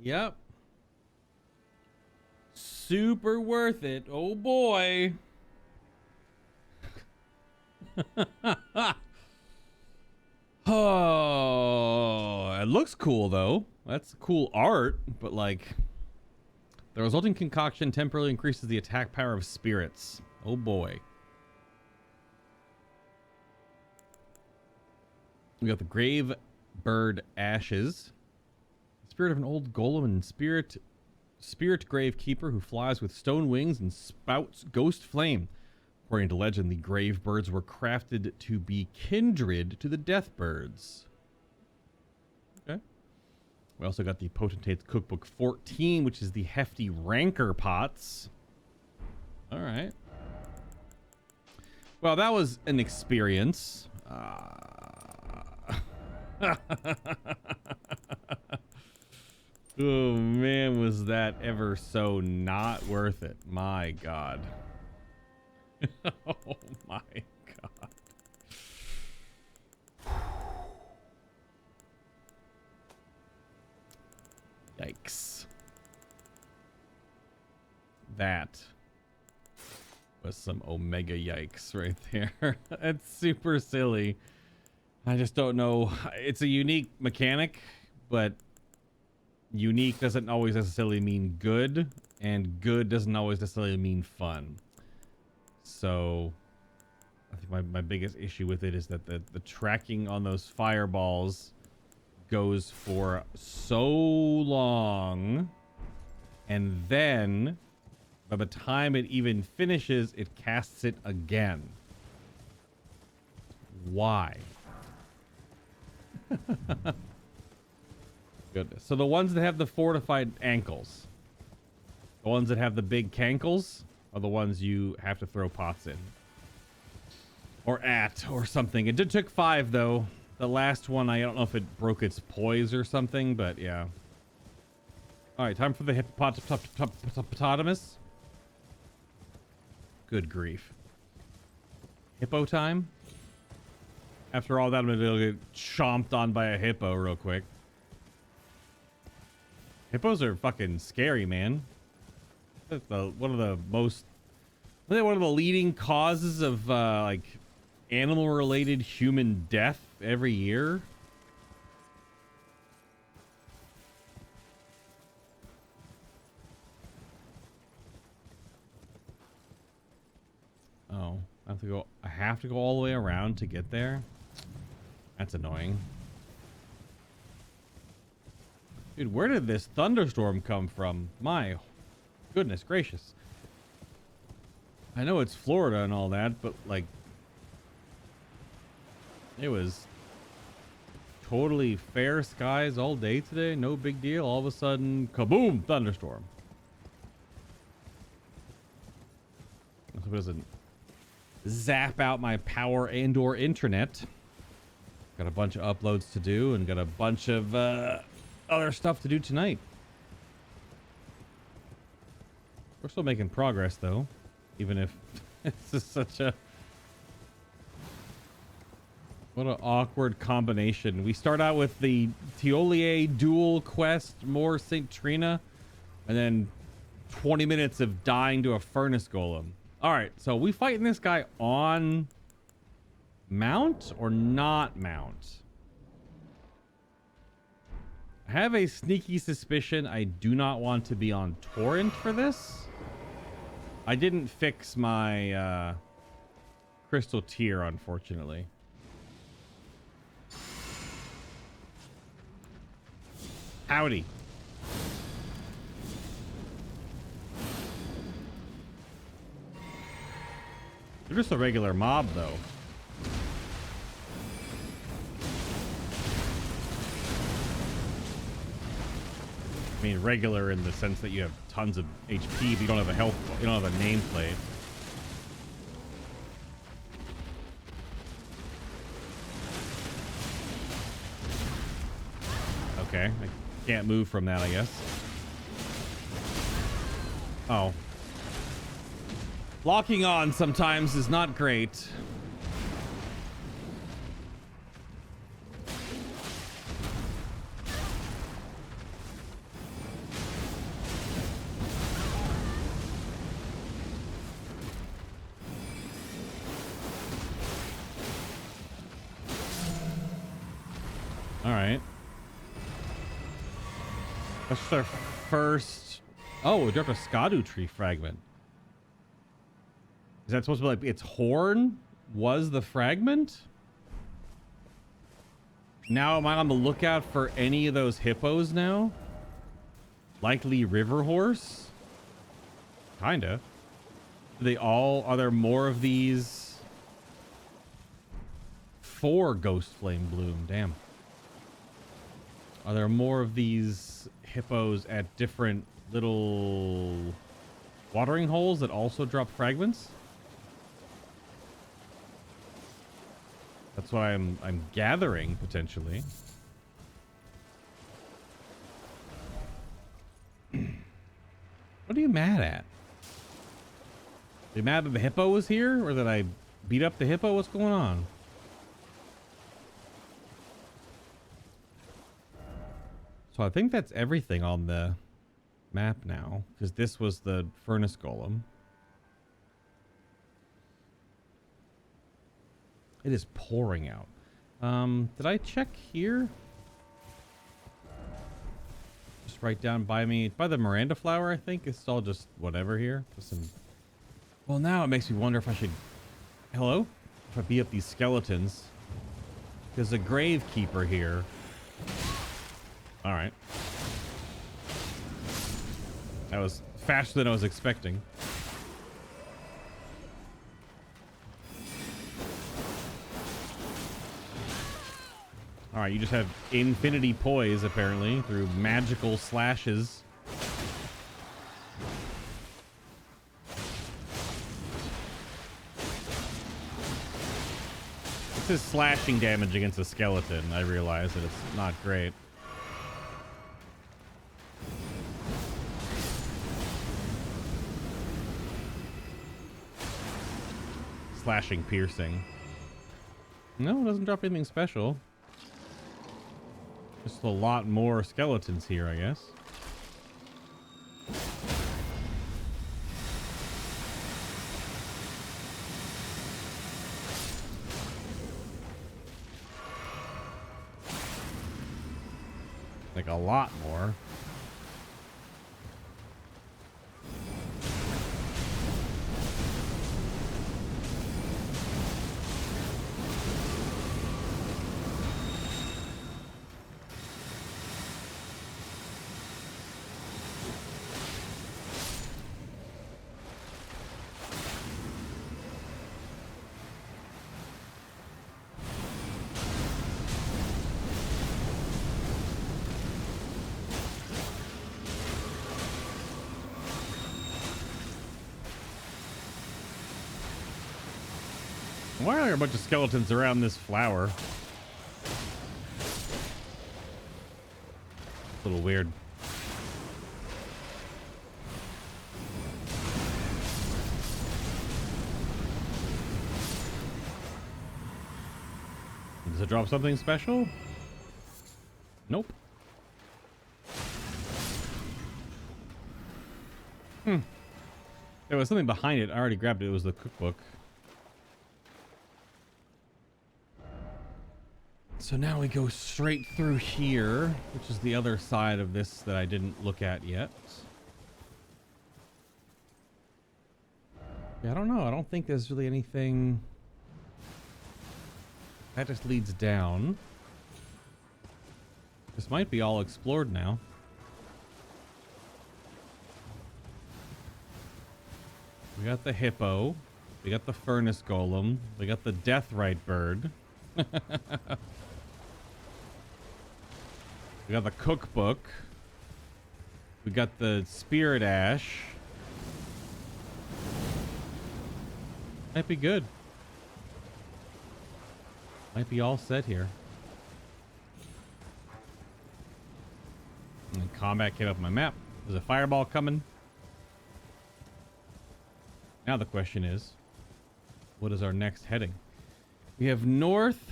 Yep. Super worth it. Oh boy. Oh, it looks cool though. That's cool art, but like the resulting concoction temporarily increases the attack power of spirits. Oh boy. We got the Grave Bird Ashes. Spirit of an old golem and spirit spirit grave keeper who flies with stone wings and spouts ghost flame. According to legend, the grave birds were crafted to be kindred to the death birds. Okay. We also got the Potentate's Cookbook 14, which is the hefty rancor pots. All right. Well, that was an experience. Oh man, was that ever so not worth it. My God. Oh my God. Yikes. That was some omega yikes right there. That's super silly. I just don't know. It's a unique mechanic, but unique doesn't always necessarily mean good, and good doesn't always necessarily mean fun. So I think my biggest issue with it is that the tracking on those fireballs goes for so long, and then by the time it even finishes, it casts it again. Why? Goodness. So the ones that have the fortified ankles, the ones that have the big cankles, are the ones you have to throw pots in. Or at, or something. It took 5, though. The last one, I don't know if it broke its poise or something, but yeah. Alright, time for the hippopotamus. Good grief. Hippo time? After all that, I'm gonna get chomped on by a hippo real quick. Hippos are fucking scary, man. That's one of the leading causes of like animal-related human death every year. Oh, I have to go all the way around to get there. That's annoying. Dude, where did this thunderstorm come from? My goodness gracious. I know it's Florida and all that, but like, it was totally fair skies all day today. No big deal. All of a sudden, kaboom, thunderstorm. I hope it doesn't zap out my power and or internet. Got a bunch of uploads to do and got a bunch of other stuff to do tonight. We're still making progress though, even if it's just such a what an awkward combination. We start out with the Thiollier dual quest, more St. Trina, and then 20 minutes of dying to a furnace golem. All right, so we fighting this guy on mount or not mount? I have a sneaky suspicion I do not want to be on torrent for this. I didn't fix my crystal tier, unfortunately. Howdy. They're just a regular mob, though. I mean, regular in the sense that you have tons of HP, but you don't have a health, you don't have a nameplate. Okay, I can't move from that, I guess. Oh. Locking on sometimes is not great. Alright. That's our first... Oh, we dropped a Skadu tree fragment. Is that supposed to be like its horn was the fragment? Now am I on the lookout for any of those hippos now? Likely river horse? Kinda. Are there more of these? 4 Ghost Flame Bloom, damn. Are there more of these hippos at different little watering holes that also drop fragments? That's what I'm gathering, potentially. What are you mad at? Are you mad that the hippo was here? Or that I beat up the hippo? What's going on? So I think that's everything on the map now. Because this was the furnace golem. It is pouring out. Did I check here? Just right down by me. By the Miranda flower, I think. It's all just whatever here. Well, now it makes me wonder if I should... Hello? If I beat up these skeletons. There's a grave keeper here. Alright. That was faster than I was expecting. Alright, you just have infinity poise, apparently, through magical slashes. This is slashing damage against a skeleton. I realize that it's not great. Slashing, piercing. No, it doesn't drop anything special. Just a lot more skeletons here, I guess. Like a lot more. Why are there a bunch of skeletons around this flower? A little weird. Does it drop something special? Nope. There was something behind it. I already grabbed it. It was the cookbook. So now we go straight through here, which is the other side of this that I didn't look at yet. Yeah, I don't know. I don't think there's really anything. That just leads down. This might be all explored now. We got the hippo. We got the furnace golem. We got the deathrite bird. We got the cookbook. We got the spirit ash. Might be good. Might be all set here. And combat came up on my map. There's a fireball coming. Now the question is, what is our next heading? We have north.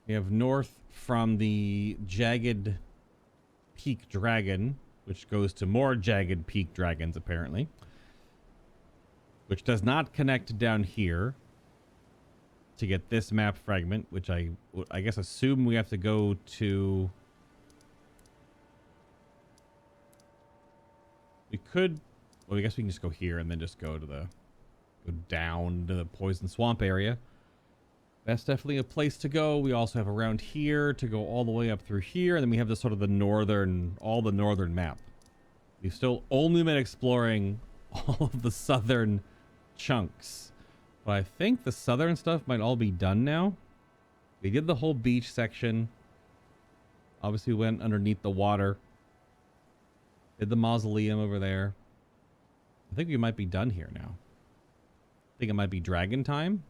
We have north from the Jagged Peak Dragon, which goes to more Jagged Peak Dragons, apparently. Which does not connect down here to get this map fragment, which I guess assume we have to go to... We could... Well, I guess we can just go here and then just go to the... Go down to the Poison Swamp area. That's definitely a place to go. We also have around here to go all the way up through here. And then we have the sort of the northern, all the northern map. We've still only been exploring all of the southern chunks. But I think the southern stuff might all be done now. We did the whole beach section. Obviously went underneath the water. Did the mausoleum over there. I think we might be done here now. I think it might be dragon time.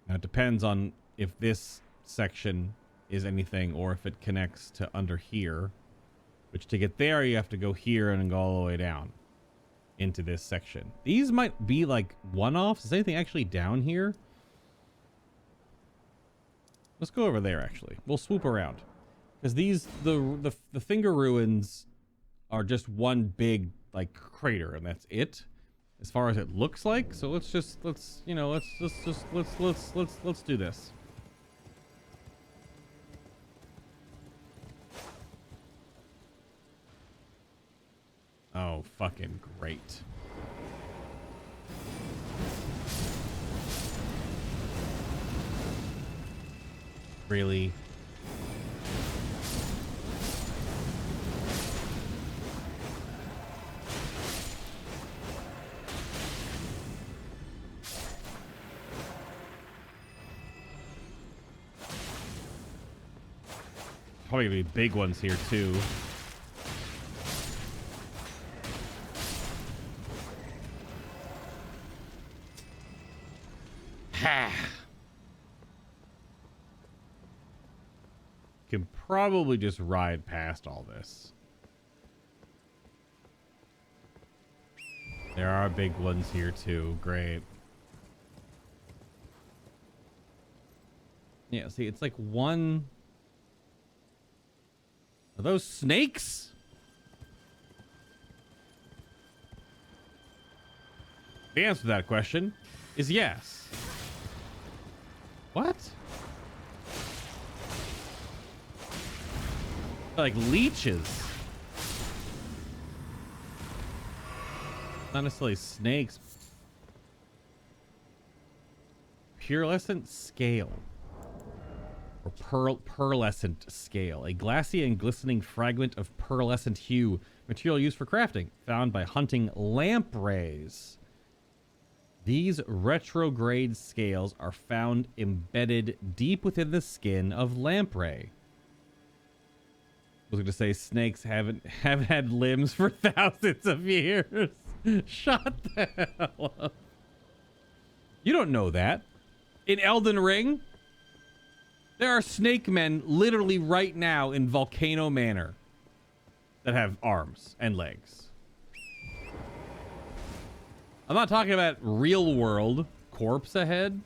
Now it depends on if this section is anything or if it connects to under here. Which to get there, you have to go here and go all the way down into this section. These might be like one-offs. Is anything actually down here? Let's go over there, actually. We'll swoop around. Because these, the finger ruins are just one big, like, crater, and that's it. As far as it looks like. So let's do this. Oh, fucking great. Really? Probably gonna be big ones here too. Can probably just ride past all this. There are big ones here too. Great. Yeah, see, it's like one... Are those snakes? The answer to that question is yes. What? Like leeches. Not necessarily snakes. Pearlescent scale. Or pearlescent scale. A glassy and glistening fragment of pearlescent hue. Material used for crafting. Found by hunting lampreys. These retrograde scales are found embedded deep within the skin of lamprey. I was going to say snakes have had limbs for thousands of years. Shut the hell up. You don't know that. In Elden Ring, there are snake men literally right now in Volcano Manor that have arms and legs. I'm not talking about real world corpse ahead.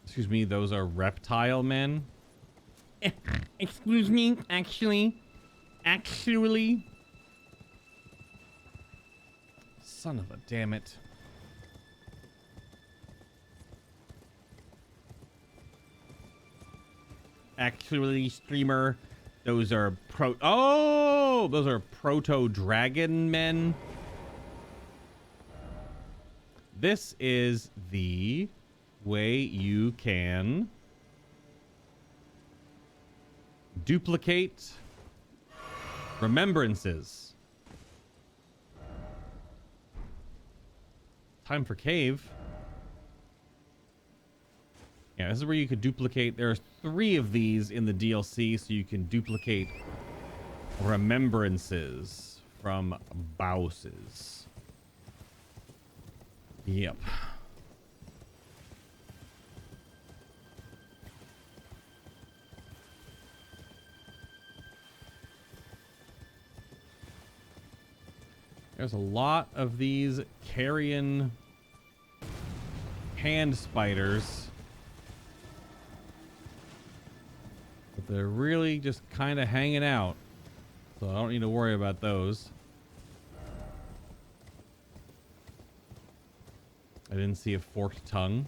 Excuse me, those are reptile men. Excuse me, actually. Son of a damn it. Actually, streamer, those are those are proto dragon men. This is the way you can duplicate remembrances. Time for cave. Yeah, this is where you could duplicate. There are 3 of these in the DLC, so you can duplicate remembrances from bosses. Yep. There's a lot of these carrion hand spiders. But they're really just kind of hanging out. So I don't need to worry about those. I didn't see a forked tongue.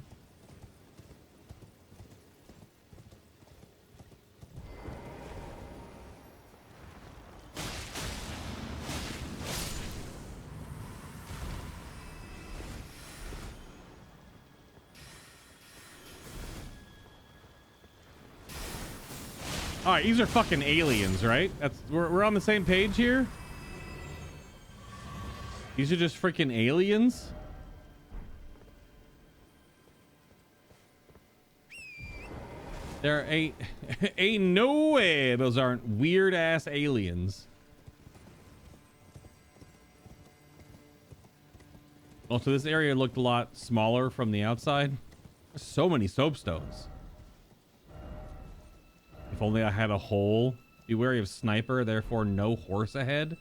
All right, these are fucking aliens, right? We're on the same page here. These are just freaking aliens. There ain't no way those aren't weird ass aliens. Also, this area looked a lot smaller from the outside. There's so many soapstones. If only I had a hole. Be wary of sniper, therefore no horse ahead.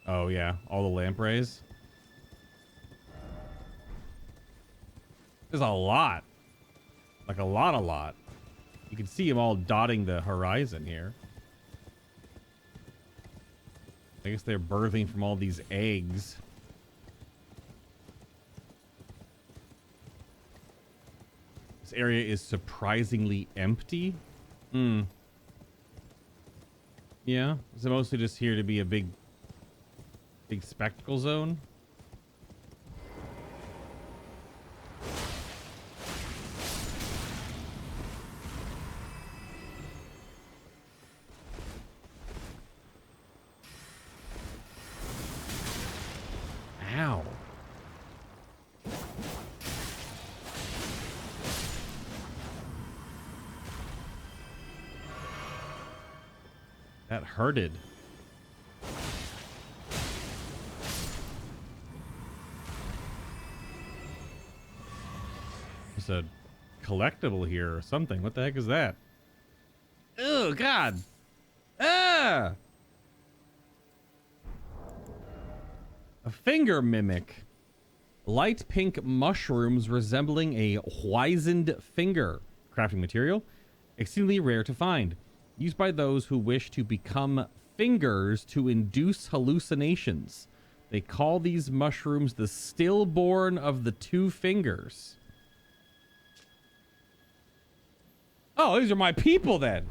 Oh yeah, all the lampreys. There's a lot. Like a lot. You can see them all dotting the horizon here. I guess they're birthing from all these eggs. This area is surprisingly empty. Yeah, is it mostly just here to be a big spectacle zone? Ow. That hurted. There's a collectible here or something. What the heck is that? Oh, God. Ah! A finger mimic. Light pink mushrooms resembling a wizened finger. Crafting material. Exceedingly rare to find. Used by those who wish to become fingers to induce hallucinations. They call these mushrooms the stillborn of the two fingers. Oh, these are my people then.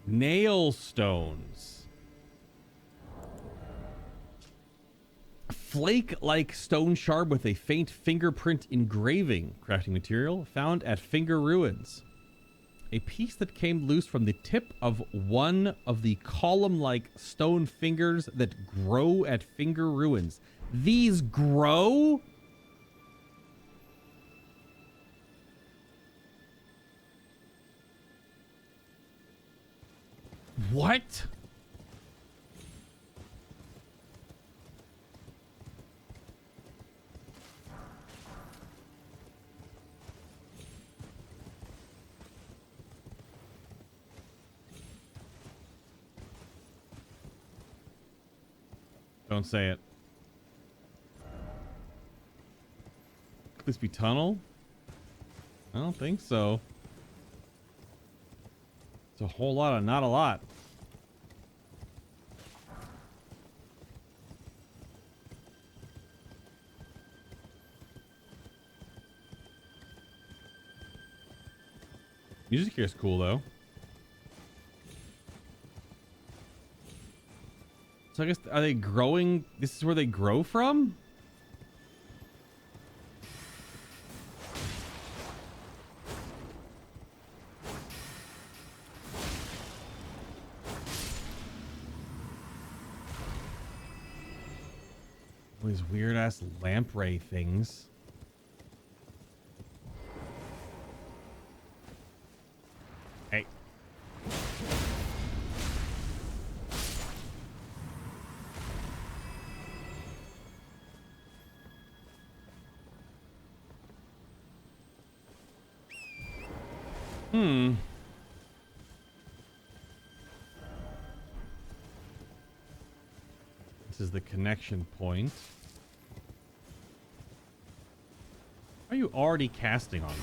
Nail stones. Flake-like stone shard with a faint fingerprint engraving. Crafting material found at Finger Ruins. A piece that came loose from the tip of one of the column-like stone fingers that grow at Finger Ruins. These grow? What? Don't say it. Could this be tunnel? I don't think so. It's a whole lot of not a lot. Music here is cool though. So I guess, are they growing? This is where they grow from? All these weird ass lamprey things. Hey. This is the connection point. Are you already casting on me?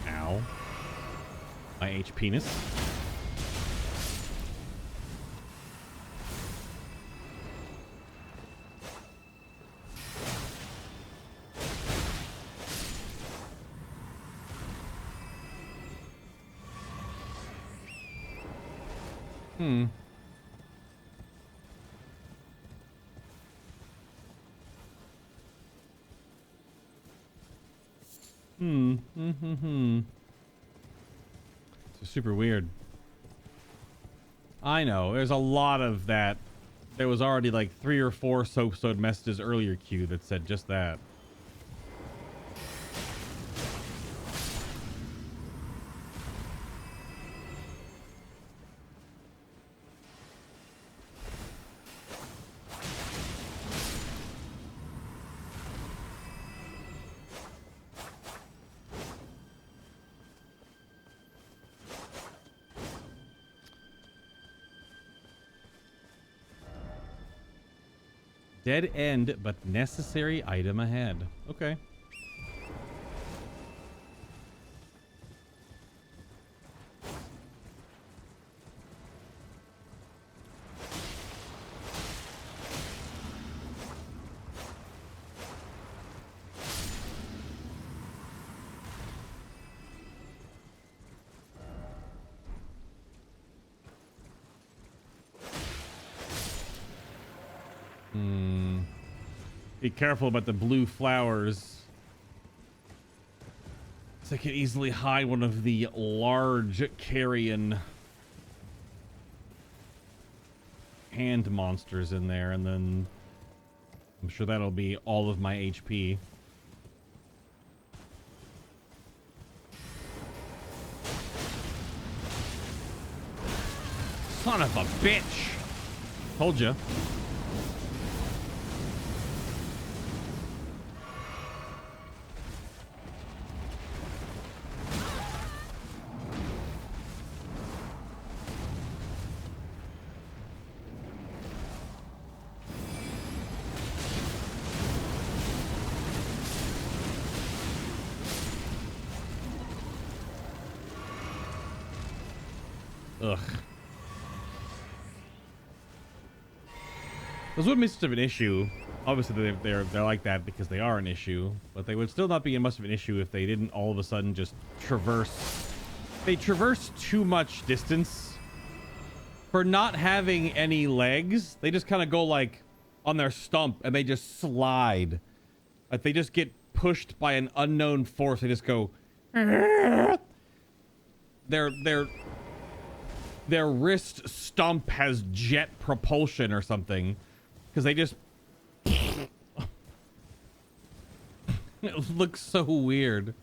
Ow. My H penis. Hmm. It's super weird. I know. There's a lot of that. There was already like 3 or 4 soapstone messages earlier, Q, that said just that. Dead end, but necessary item ahead. Okay. Be careful about the blue flowers. So I can easily hide one of the large carrion hand monsters in there, and then I'm sure that'll be all of my HP. Son of a bitch! Told ya. Ugh. Those wouldn't be such of an issue. Obviously, they're like that because they are an issue, but they would still not be much of an issue if they didn't all of a sudden just traverse. They traverse too much distance for not having any legs. They just kind of go like on their stump and they just slide. Like they just get pushed by an unknown force. They just go. Their wrist stump has jet propulsion or something, because they just it looks so weird.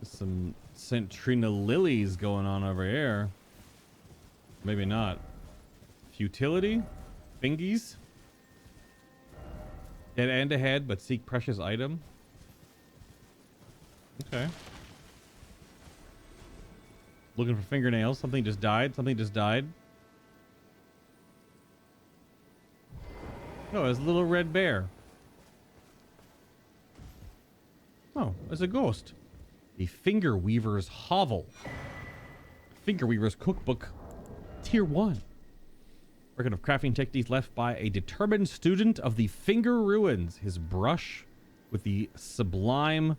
Some St. Trina lilies going on over here. Maybe not. Futility? Fingies? Dead end ahead, but seek precious item. Okay. Looking for fingernails. Something just died. Something just died. Oh, it's a little red bear. Oh, it's a ghost. The Finger Weaver's Hovel. Finger Weaver's Cookbook. Tier 1. Record of crafting techniques left by a determined student of the Finger Ruins. His brush with the sublime.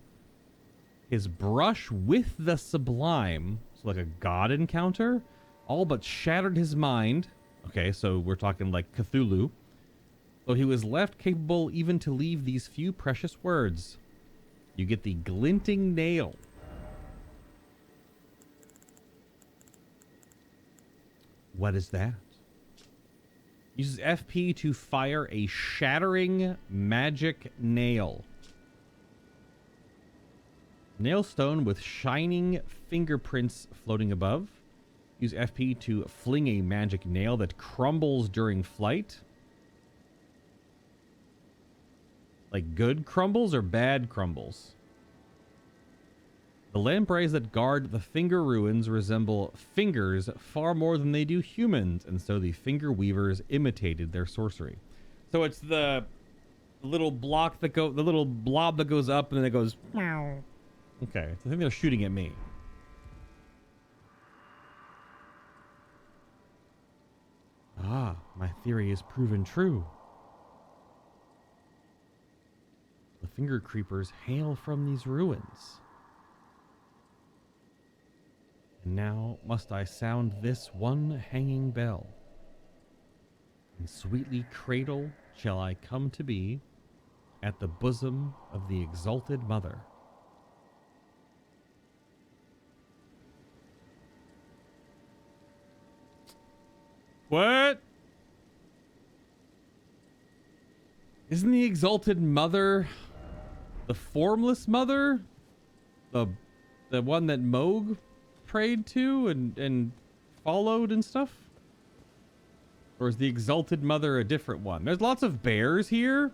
His brush with the sublime. So like a god encounter. All but shattered his mind. Okay, so we're talking like Cthulhu. So he was left capable even to leave these few precious words. You get the Glinting Nail. What is that? Uses FP to fire a shattering magic nail. Nail stone with shining fingerprints floating above. Use FP to fling a magic nail that crumbles during flight. Like good crumbles or bad crumbles? The lampreys that guard the Finger Ruins resemble fingers far more than they do humans, and so the Finger Weavers imitated their sorcery. So it's the little block that the little blob that goes up and then it goes meow. Okay, so I think they're shooting at me. Ah, my theory is proven true. finger creepers hail from these ruins. And now must I sound this one hanging bell, and sweetly cradle shall I come to be at the bosom of the exalted mother. What? Isn't the exalted mother the formless mother? The one that Moog prayed to and followed and stuff? Or is the exalted mother a different one? There's lots of bears here.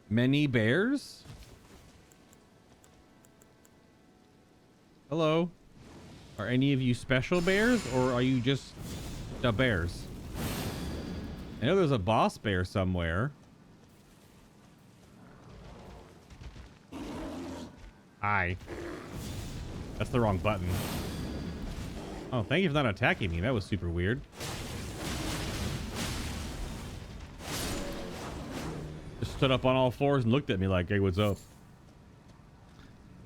Many bears? Hello? Are any of you special bears, or are you just the bears? I know there's a boss bear somewhere. Hi. That's the wrong button. Oh, thank you for not attacking me. That was super weird. Just stood up on all fours and looked at me like, hey, what's up?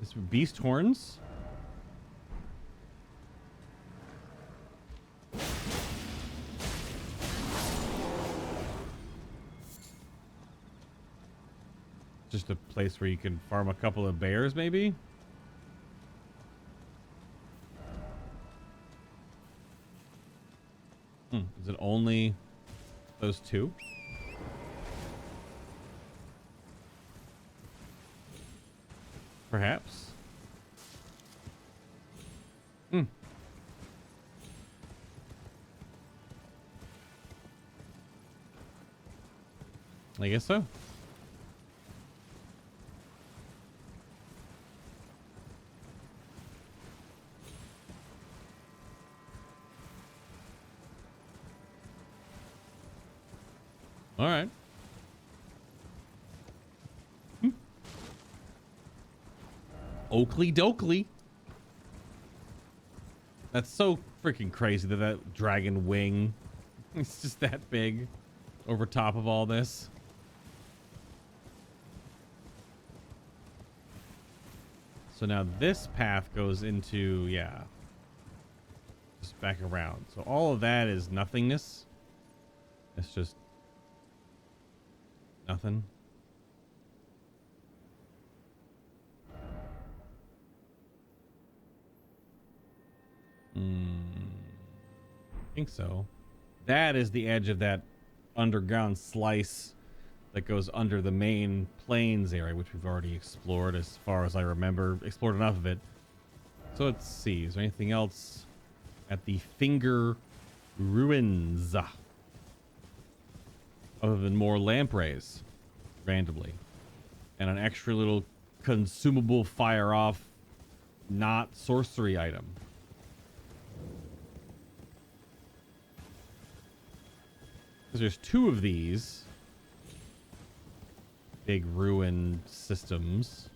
This beast horns. Just a place where you can farm a couple of bears, maybe? Is it only those two? Perhaps. I guess so. All right. Oakley dokley. That's so freaking crazy that that dragon wing is just that big over top of all this. So now this path goes into, yeah, just back around. So all of that is nothingness. It's just nothing. I think so. That is the edge of that underground slice that goes under the main plains area, which we've already explored as far as I remember. Explored enough of it. So let's see. Is there anything else at the Finger Ruins? Other than more lampreys randomly. And an extra little consumable fire off, not sorcery item. Because there's two of these big ruin systems.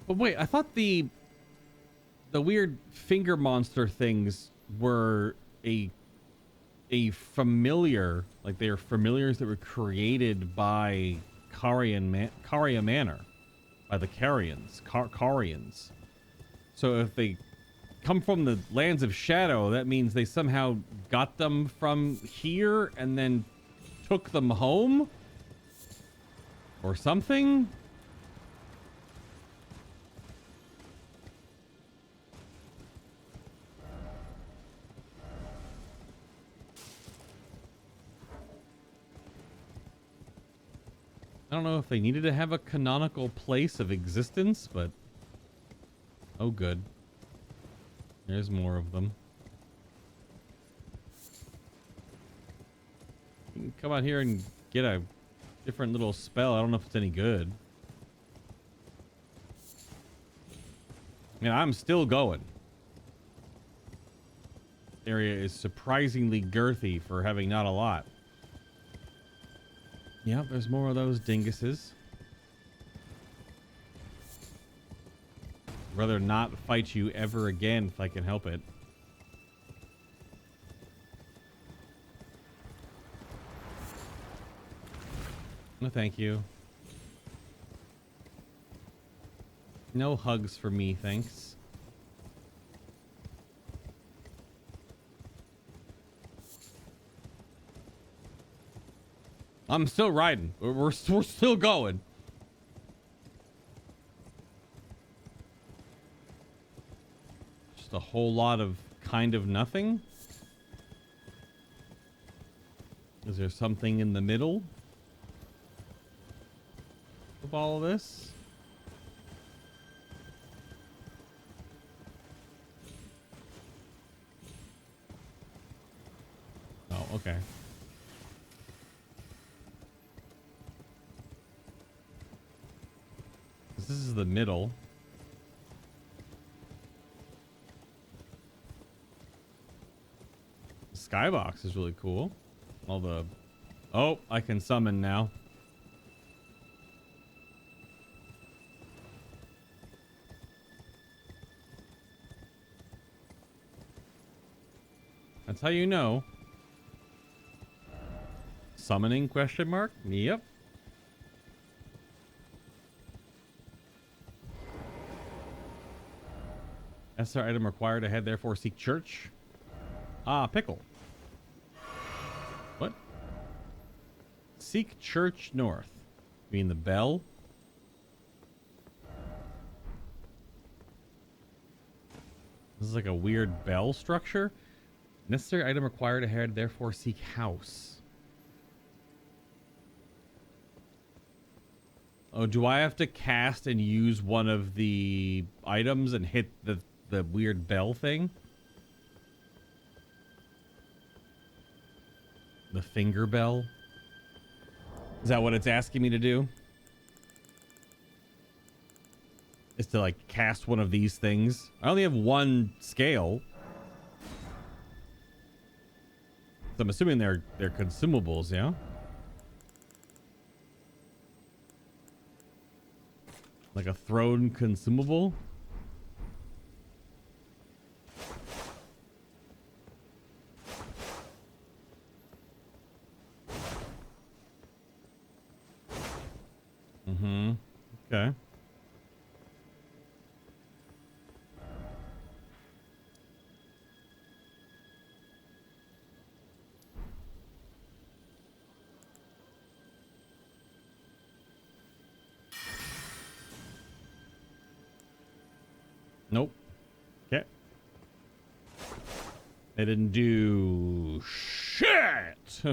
But wait, I thought the weird finger monster things were a familiar, like they are familiars that were created by Caria Manor, by the Carians. So if they come from the lands of Shadow, that means they somehow got them from here and then took them home? Or something? I don't know if they needed to have a canonical place of existence, but oh good. There's more of them. You can come out here and get a different little spell. I don't know if it's any good. I mean, I'm still going. Area is surprisingly girthy for having not a lot. Yep, there's more of those dinguses. Rather not fight you ever again if I can help it. No, thank you. No hugs for me, thanks. I'm still riding. We're still going. Just a whole lot of kind of nothing. Is there something in the middle of all of this? Oh, okay. This is the middle. The skybox is really cool. All the... Oh, I can summon now. That's how you know. Summoning question mark? Yep. SR item required to head, therefore seek church. Ah, pickle. What? Seek church north. You mean the bell? This is like a weird bell structure. Necessary item required to head, therefore seek house. Oh, do I have to cast and use one of the items and hit the weird bell thing? The finger bell? Is that what it's asking me to do? Is to like cast one of these things? I only have one scale. So I'm assuming they're consumables, yeah? Like a thrown consumable? Mm-hmm. Okay. Nope. Okay. They didn't do shit.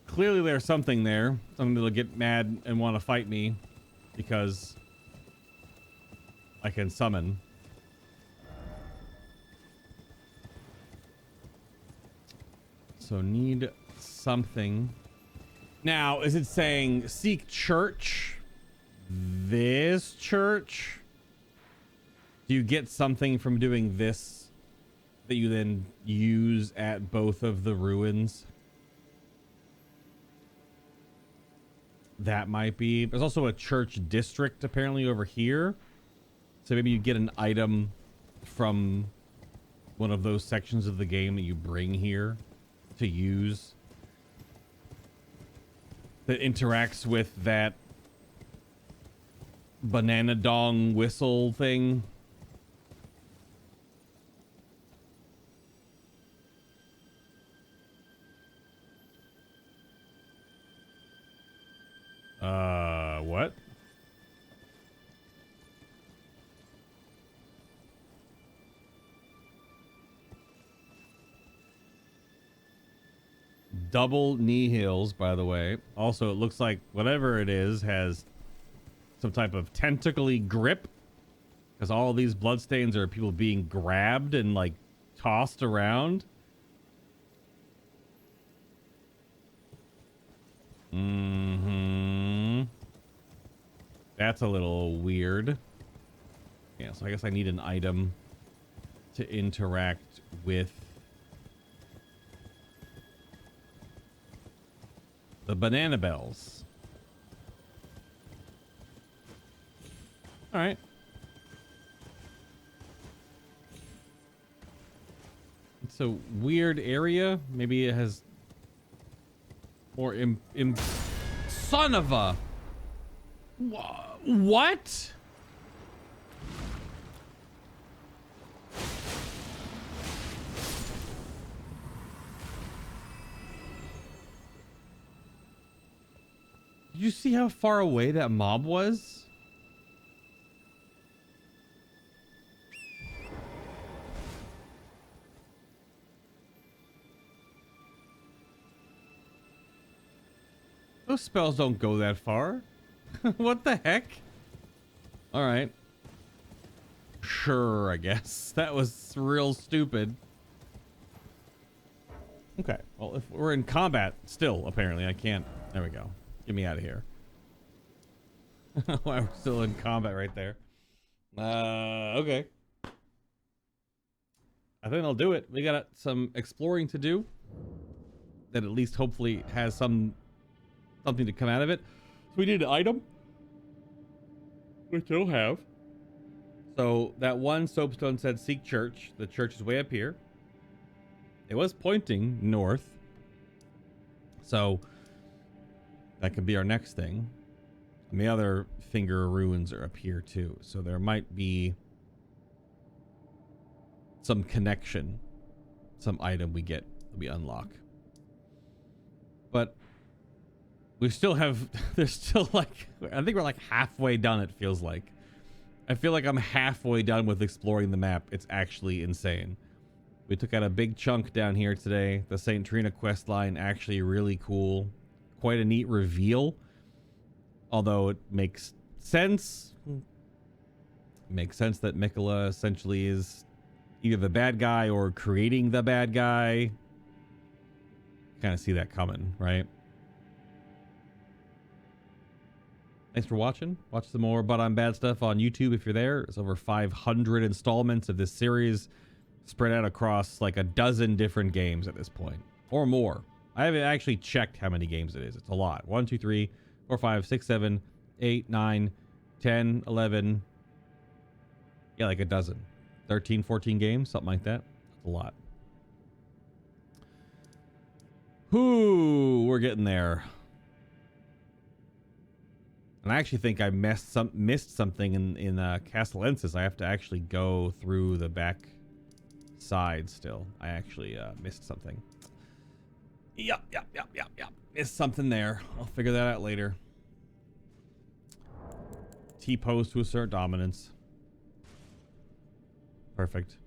Clearly there's something there. Something that'll get mad and want to fight me because I can summon. So need something. Now, is it saying seek church? This church? Do you get something from doing this that you then use at both of the ruins? That might be. There's also a church district apparently over here. So maybe you get an item from one of those sections of the game that you bring here to use that interacts with that banana dong whistle thing. What? Double knee heels, by the way. Also, it looks like whatever it is has some type of tentacly grip, because all of these bloodstains are people being grabbed and like tossed around. That's a little weird. Yeah, so I guess I need an item to interact with the banana bells. All right. It's a weird area. Maybe it has more son of a... What? Did you see how far away that mob was? Those spells don't go that far. What the heck? All right. Sure, I guess. That was real stupid. Okay. Well, if we're in combat still, apparently I can't. There we go. Get me out of here. We're still in combat right there. Okay. I think I'll do it. We got some exploring to do. That at least hopefully has something to come out of it. So we need an item, which I don't have. So that one soapstone said seek church. The church is way up here. It was pointing north. So that could be our next thing. And the other finger ruins are up here too. So there might be some connection, some item we get that we unlock. But we still have, there's still like, I think we're like halfway done, it feels like. I feel like I'm halfway done with exploring the map. It's actually insane. We took out a big chunk down here today. The St. Trina quest line, actually really cool. Quite a neat reveal. Although it makes sense. It makes sense that Miquella essentially is either the bad guy or creating the bad guy. Kind of see that coming, right? Thanks for watching. Watch some more butImBad stuff on YouTube if you're there. There's over 500 installments of this series spread out across like a dozen different games at this point, or more. I haven't actually checked how many games it is. It's a lot. 1, 2, 3, 4, 5, 6, 7, 8, 9, 10, 11. Yeah, like a dozen. 13, 14 games, something like that. That's a lot. Whoo, we're getting there. And I actually think I missed something in Castellensis. I have to actually go through the back side still. I actually missed something. Yep. Missed something there. I'll figure that out later. T-pose to assert dominance. Perfect.